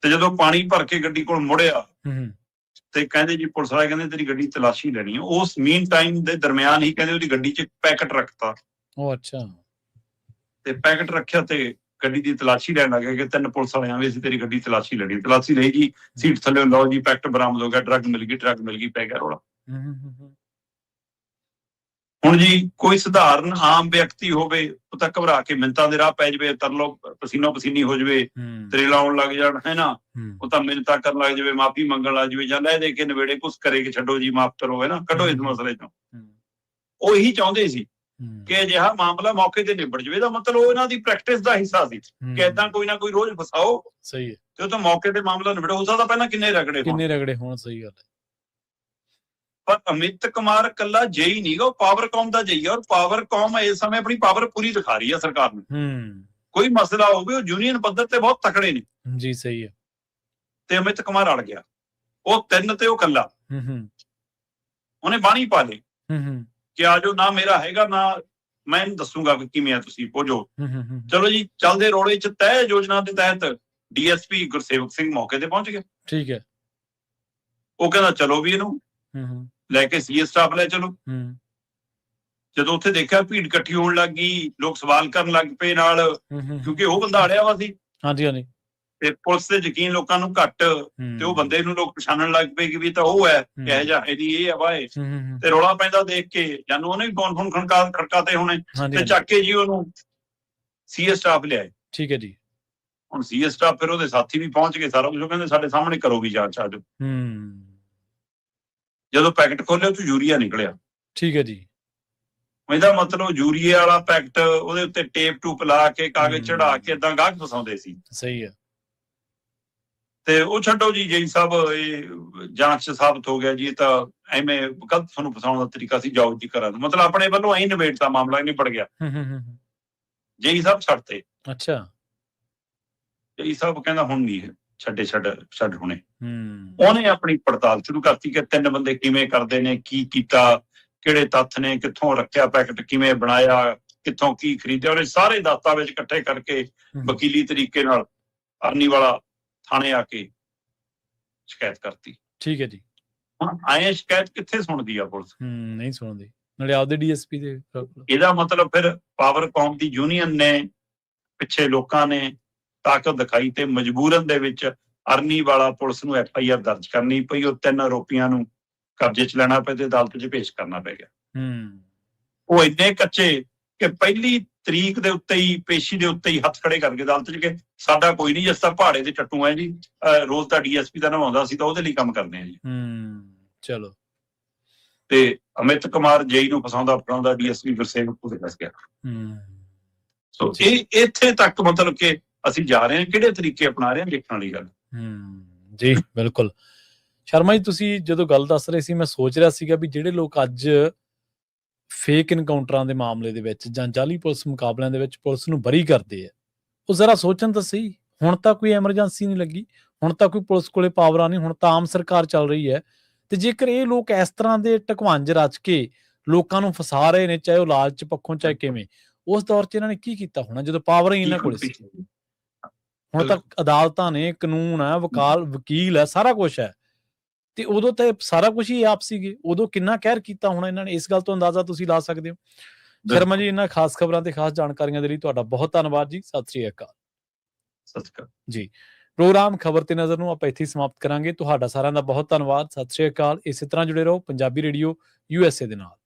ਤੇ ਜਦੋਂ ਪਾਣੀ ਭਰ ਕੇ ਗੱਡੀ ਕੋਲ ਮੁੜਿਆ ਤੇ ਕਹਿੰਦੇ ਜੀ ਪੁਲਿਸ ਵਾਲੇ ਕਹਿੰਦੇ ਤੇਰੀ ਗੱਡੀ ਤਲਾਸ਼ੀ ਲੈਣੀ ਹੈ। ਉਸ ਮੀਨ ਟਾਈਮ ਦੇ ਦਰਮਿਆਨ ਹੀ ਕਹਿੰਦੇ ਉਹਦੀ ਗੱਡੀ 'ਚ ਪੈਕਟ ਰੱਖਤਾ। ਉਹ ਅੱਛਾ। ਤੇ ਪੈਕਟ ਰੱਖਿਆ ਤੇ ਗੱਡੀ ਦੀ ਤਲਾਸ਼ੀ ਲੈਣ ਲੱਗੇ ਕਿ 3 ਪੁਲਿਸ ਵਾਲੇ ਆਵੇ, ਅਸੀਂ ਤੇਰੀ ਗੱਡੀ ਤਲਾਸ਼ੀ ਲੈਣੀ। ਤਲਾਸ਼ੀ ਲਈ ਜੀ, ਸੀਟ ਥੱਲੇ ਲਓ ਜੀ, ਪੈਕਟ ਬਰਾਮਦ ਹੋ ਗਿਆ, ਡਰੱਗ ਮਿਲ ਗਈ, ਪੈ ਗਿਆ ਰੌਲਾ। ਹੁਣ ਜੀ ਕੋਈ ਸਧਾਰਨ ਆਮ ਵਿਅਕਤੀ ਹੋਵੇ, ਉਹ ਤਾਂ ਘਬਰਾ ਕੇ ਮਿੰਨਤਾਂ ਦੇ ਰਾਹ ਪੈ ਜਾਵੇ, ਤਰਲੋ ਪਸੀਨੋ ਪਸੀਨੀ ਹੋ ਜਾਵੇ, ਤਰੇਲ ਆਉਣ ਲੱਗ ਜਾਣ, ਹੈ ਨਾ, ਉਹ ਤਾਂ ਮਿੰਨਤਾਂ ਕਰਨ ਲੱਗ ਜਾਵੇ, ਮਾਫੀ ਮੰਗਣ ਲੱਗ ਜਾਵੇ, ਜਾਂ ਲੈ ਦੇ ਕੇ ਨਵੇੜੇ ਕੁਛ ਕਰੇ ਕਿ ਛੱਡੋ ਜੀ, ਮਾਫ ਕਰੋ, ਹੈ ਨਾ, ਕੱਢੋ ਇਸ ਮਸਲੇ ਚੋਂ। ਉਹ ਇਹੀ ਚਾਹੁੰਦੇ ਸੀ ਕਿ ਅਜਿਹਾ ਮਾਮਲਾ ਮੌਕੇ ਤੇ ਨਿਬੜ ਜਾਵੇ। ਇਹਦਾ ਮਤਲਬ ਉਹ ਇਹਨਾਂ ਦੀ ਪ੍ਰੈਕਟਿਸ ਦਾ ਹਿੱਸਾ ਸੀ ਕਿ ਏਦਾਂ ਕੋਈ ਨਾ ਕੋਈ ਰੋਜ਼ ਫਸਾਓ। ਸਹੀ ਹੈ। ਤੇ ਉਹ ਤਾਂ ਮੌਕੇ ਤੇ ਮਾਮਲਾ ਨਿਬੜਿਆ। ਹੋ ਸਕਦਾ ਪਹਿਲਾਂ ਕਿੰਨੇ ਰਗੜੇ ਹੋਣ। ਸਹੀ ਗੱਲ ਹੈ। ਪਰ ਅਮਿਤ ਕੁਮਾਰ ਕੱਲਾ ਜੇਈ ਨਹੀਂ ਗਾ, ਉਹ ਪਾਵਰਕੌਮ ਦਾ ਜੇਈ ਆ, ਔਰ ਪਾਵਰਕੌਮ ਇਸ ਸਮੇਂ ਆਪਣੀ ਪਾਵਰ ਪੂਰੀ ਦਿਖਾ ਰਹੀ ਹੈ ਸਰਕਾਰ ਨੂੰ। ਕੋਈ ਮਸਲਾ ਹੋਵੇ, ਉਹ ਯੂਨੀਅਨ ਪੱਧਰ ਤੇ ਬਹੁਤ ਤਕੜੇ ਨੇ ਜੀ। ਸਹੀ ਹੈ। ਤੇ ਅਮਿਤ ਕੁਮਾਰ ਅੜ ਗਿਆ, ਉਹ 3 ਤੇ ਉਹ ਕੱਲਾ। ਉਹਨੇ ਬਾਣੀ ਪਾ ਲਈ ਹੂੰ ਕਿ ਆ ਜੋ ਨਾ ਮੇਰਾ ਹੈਗਾ ਨਾ ਮੈਂ ਇਹਨੂੰ ਦੱਸੂਗਾ ਕਿ ਕਿਵੇਂ ਆ ਤੁਸੀਂ ਪੁੱਜੋ। ਹੂੰ ਚਲੋ ਜੀ, ਚੱਲਦੇ ਰੋੜੇ ਚ ਤੈਅ ਯੋਜਨਾ ਦੇ ਤਹਿਤ ਡੀਐਸਪੀ ਗੁਰਸੇਵਕ ਸਿੰਘ ਮੌਕੇ ਤੇ ਪਹੁੰਚ ਗਿਆ। ਠੀਕ ਹੈ। ਉਹ ਕਹਿੰਦਾ ਚਲੋ ਵੀ ਇਹਨੂੰ ਹੂੰ ਲੈ ਕੇ ਸੀਏ ਸਟਾਫ ਲੈ ਚਲੋ। ਹੂੰ ਜਦੋਂ ਉੱਥੇ ਦੇਖਿਆ ਭੀੜ ਇਕੱਠੀ ਹੋਣ ਲੱਗ ਗਈ, ਲੋਕ ਸਵਾਲ ਕਰਨ ਲੱਗ ਪਏ ਨਾਲ, ਹੂੰ ਕਿਉਂਕਿ ਉਹ ਬੰਦਾ ਅੜਿਆ ਵਾ ਸੀ ਹਾਂਜੀ ਹਾਂਜੀ ਤੇ ਪੁਲਿਸ ਤੇ ਯਕੀਨ ਲੋਕਾਂ ਨੂੰ ਘੱਟ, ਤੇ ਉਹ ਬੰਦੇ ਨੂੰ ਲੋਕ ਪਛਾਣਨ ਲੱਗ ਪਏ ਕਿ ਵੀ ਤਾਂ ਉਹ ਹੈ, ਇਹੋ ਜਿਹਾ ਇਹਦੀ ਇਹ ਆ ਵਾਏ। ਤੇ ਰੌਲਾ ਪੈਂਦਾ ਦੇਖ ਕੇ ਜਾਨੂੰ ਉਹਨੇ ਵੀ ਫੋਨ ਖੜਕਾਤੇ ਹੋਣੇ ਤੇ ਚੱਕ ਕੇ ਜੀ ਉਹਨੂੰ ਸੀਏ ਸਟਾਫ ਲਿਆਏ। ਠੀਕ ਹੈ ਜੀ। ਹੁਣ ਸੀਏ ਸਟਾਫ ਫਿਰ ਉਹਦੇ ਸਾਥੀ ਵੀ ਪਹੁੰਚ ਗਏ, ਸਾਰਾ ਕੁਝ। ਉਹ ਕਹਿੰਦੇ ਸਾਡੇ ਸਾਹਮਣੇ ਕਰੋ ਵੀ ਜਾਂਚ ਆ ਜਾਓ। ਜਦੋਂ ਪੈਕਟ ਖੋਲਿਆ ਉਹ 'ਚ ਯੂਰੀਆ ਨਿਕਲਿਆ। ਠੀਕ ਹੈ ਜੀ। ਇਹਦਾ ਮਤਲਬ ਯੂਰੀਆ ਵਾਲਾ ਪੈਕਟ ਉਹਦੇ ਉੱਤੇ ਟੇਪ ਟੂਪ ਲਾ ਕੇ ਕਾਗਜ਼ ਚੜਾ ਕੇ ਏਦਾਂ ਗਾਹਕ ਫਸਾਉਂਦੇ ਸੀ। ਸਹੀ ਹੈ। ਤੇ ਉਹ ਛੱਡੋ ਜੀ, ਜੇਈ ਸਾਹਿਬ ਇਹ ਜਾਂਚ ਸਾਬਤ ਹੋ ਗਿਆ ਜੀ, ਇਹ ਤਾਂ ਐਵੇਂ ਗਲਤ ਤੁਹਾਨੂੰ ਫਸਾਉਣ ਦਾ ਤਰੀਕਾ ਸੀ, ਜਾਓ ਜੀ ਕਰਾਂ। ਮਤਲਬ ਆਪਣੇ ਵੱਲੋਂ ਐਂ ਨਿਬੇੜਤਾ ਮਾਮਲਾ, ਨਹੀਂ ਪੜ ਗਿਆ। ਜੇਈ ਸਾਹਿਬ ਛੱਡਤੇ। ਅੱਛਾ। ਜੇਈ ਸਾਹਿਬ ਕਹਿੰਦਾ ਹੁਣ ਨਹੀਂ ਛੱਡ ਹੁਣੇ। ਉਹਨੇ ਆਪਣੀ ਪੜਤਾਲ ਸ਼ੁਰੂ ਕਰਤੀ ਕਿ 3 ਬੰਦੇ ਕਿਵੇਂ ਕਰਦੇ ਨੇ, ਕੀ ਕੀਤਾ, ਕਿਹੜੇ ਤੱਥ ਨੇ, ਕਿੱਥੋਂ ਰੱਖਿਆ ਪੈਕਟ, ਕਿਵੇਂ ਬਣਾਇਆ, ਕਿੱਥੋਂ ਕੀ ਖਰੀਦਿਆ। ਉਹਨੇ ਸਾਰੇ ਦਸਤਾਵੇਜ਼ ਇਕੱਠੇ ਕਰਕੇ ਵਕੀਲੀ ਤਰੀਕੇ ਨਾਲ ਅਰਨੀਵਾਲਾ ਥਾਣੇ ਆ ਕੇ ਸ਼ਿਕਾਇਤ ਕਰਤੀ। ਠੀਕ ਹੈ ਜੀ। ਹੁਣ ਆਏ ਸ਼ਿਕਾਇਤ ਕਿੱਥੇ ਸੁਣਦੀ ਆ ਪੁਲਿਸ? ਨਹੀਂ ਸੁਣਦੀ, ਨਾਲੇ ਆਪਦੇ ਡੀਐਸਪੀ ਦੇ। ਇਹਦਾ ਮਤਲਬ ਫਿਰ ਪਾਵਰਕੌਮ ਦੀ ਯੂਨੀਅਨ ਨੇ, ਪਿੱਛੇ ਲੋਕਾਂ ਨੇ ਤਾਕਤ ਦਿਖਾਈ ਤੇ ਮਜਬੂਰਨ ਦੇ ਵਿੱਚ ਅਰਨੀਵਾਲਾ ਪੁਲਿਸ ਨੂੰ FIR ਦਰਜ ਕਰਨੀ ਪਈ। ਉਹ 3 ਆਰੋਪੀਆਂ ਨੂੰ ਕਬਜ਼ੇ 'ਚ ਲੈਣਾ ਪਿਆ ਤੇ ਅਦਾਲਤ 'ਚ ਪੇਸ਼ ਕਰਨਾ ਪੈ ਗਿਆ। ਉਹ ਇੰਨੇ ਕੱਚੇ ਕਿ ਪਹਿਲੀ ਤਰੀਕ ਦੇ ਉੱਤੇ ਹੀ, ਪੇਸ਼ੀ ਦੇ ਉੱਤੇ ਹੀ ਹੱਥ ਖੜੇ ਕਰਕੇ ਅਦਾਲਤ 'ਚ ਕਿ ਸਾਡਾ ਕੋਈ ਨਹੀਂ, ਜਿਸ ਤਰ੍ਹਾਂ ਪਹਾੜੇ ਦੇ ਟੱਟੂ ਹੈ ਜੀ, ਰੋਜ਼ ਦਾ ਡੀਐਸਪੀ ਦਾ ਨਵਾਉਂਦਾ ਸੀ ਤਾਂ ਉਹਦੇ ਲਈ ਕੰਮ ਕਰਦੇ ਆ ਜੀ। ਚਲੋ। ਤੇ ਅਮਿਤ ਕੁਮਾਰ ਜੇਈ ਨੂੰ ਫਸਾਉਂਦਾ ਡੀਐਸਪੀ ਗੁਰਸੇਵਕ ਉਹਦੇ ਫਸ ਗਿਆ। ਸੋ ਇਹ ਇੱਥੇ ਤੱਕ ਮਤਲਬ ਕਿ ਅਸੀਂ ਜਾ ਰਹੇ ਹਾਂ, ਕਿਹੜੇ ਤਰੀਕੇ ਅਪਣਾ ਰਹੇ ਹਾਂ, ਦੇਖਣ ਵਾਲੀ ਗੱਲ। ਜੀ ਬਿਲਕੁਲ। ਸ਼ਰਮਾ ਜੀ, ਤੁਸੀਂ ਜਦੋਂ ਗੱਲ ਦੱਸ ਰਹੇ ਸੀ, ਮੈਂ ਸੋਚ ਰਿਹਾ ਸੀਗਾ ਵੀ ਜਿਹੜੇ ਲੋਕ ਅੱਜ ਫੇਕ ਇਨਕਾਊਂਟਰਾਂ ਦੇ ਮਾਮਲੇ ਦੇ ਵਿੱਚ ਜਾਂ ਜਾਲੀ ਪੁਲਿਸ ਮੁਕਾਬਲਿਆਂ ਦੇ ਵਿੱਚ ਪੁਲਿਸ ਨੂੰ ਬਰੀ ਕਰਦੇ ਆ, ਉਹ ਜ਼ਰਾ ਸੋਚਣ ਤਾਂ ਸਹੀ। ਹੁਣ ਤਾਂ ਕੋਈ ਐਮਰਜੈਂਸੀ ਨਹੀਂ ਲੱਗੀ, ਹੁਣ ਤਾਂ ਕੋਈ ਪੁਲਿਸ ਕੋਲੇ ਪਾਵਰਾਂ ਨਹੀਂ, ਹੁਣ ਤਾਂ ਆਮ ਸਰਕਾਰ ਚੱਲ ਰਹੀ ਹੈ। ਤੇ ਜੇਕਰ ਇਹ ਲੋਕ ਇਸ ਤਰ੍ਹਾਂ ਦੇ ਢਕਵੰਜ ਰਚ ਕੇ ਲੋਕਾਂ ਨੂੰ ਫਸਾ ਰਹੇ ਨੇ, ਚਾਹੇ ਉਹ ਲਾਲਚ ਪੱਖੋਂ ਚਾਹੇ ਕਿਵੇਂ, ਉਸ ਦੌਰ 'ਚ ਇਹਨਾਂ ਨੇ ਕੀ ਕੀਤਾ ਹੋਣਾ ਜਦੋਂ ਪਾਵਰ ਹੀ ਇਹਨਾਂ ਕੋਲ ਸੀ? ਹੁਣ ਤਾਂ ਅਦਾਲਤਾਂ ਨੇ, ਕਾਨੂੰਨ ਹੈ, ਵਕੀਲ ਹੈ, ਸਾਰਾ ਕੁਛ ਹੈ। ਤੇ ਉਦੋਂ ਤਾਂ ਸਾਰਾ ਕੁਝ ਹੀ ਆਪ ਸੀਗੇ, ਉਦੋਂ ਕਿੰਨਾ ਕਹਿਰ ਕੀਤਾ ਹੋਣਾ ਇਹਨਾਂ ਨੇ, ਇਸ ਗੱਲ ਤੋਂ ਅੰਦਾਜ਼ਾ ਤੁਸੀਂ ਲਾ ਸਕਦੇ ਹੋ। ਸ਼ਰਮਾ ਜੀ, ਇਹਨਾਂ ਖਾਸ ਖਬਰਾਂ ਤੇ ਖਾਸ ਜਾਣਕਾਰੀਆਂ ਦੇ ਲਈ ਤੁਹਾਡਾ ਬਹੁਤ ਧੰਨਵਾਦ ਜੀ। ਸਤਿ ਸ੍ਰੀ ਅਕਾਲ। ਸਤਿ ਸ੍ਰੀ ਅਕਾਲ ਜੀ। ਪ੍ਰੋਗਰਾਮ ਖਬਰ ਤੇ ਨਜ਼ਰ ਨੂੰ ਆਪਾਂ ਇੱਥੇ ਸਮਾਪਤ ਕਰਾਂਗੇ। ਤੁਹਾਡਾ ਸਾਰਿਆਂ ਦਾ ਬਹੁਤ ਧੰਨਵਾਦ। ਸਤਿ ਸ੍ਰੀ ਅਕਾਲ। ਇਸੇ ਤਰ੍ਹਾਂ ਜੁੜੇ ਰਹੋ ਪੰਜਾਬੀ ਰੇਡੀਓ USA ਦੇ ਨਾਲ।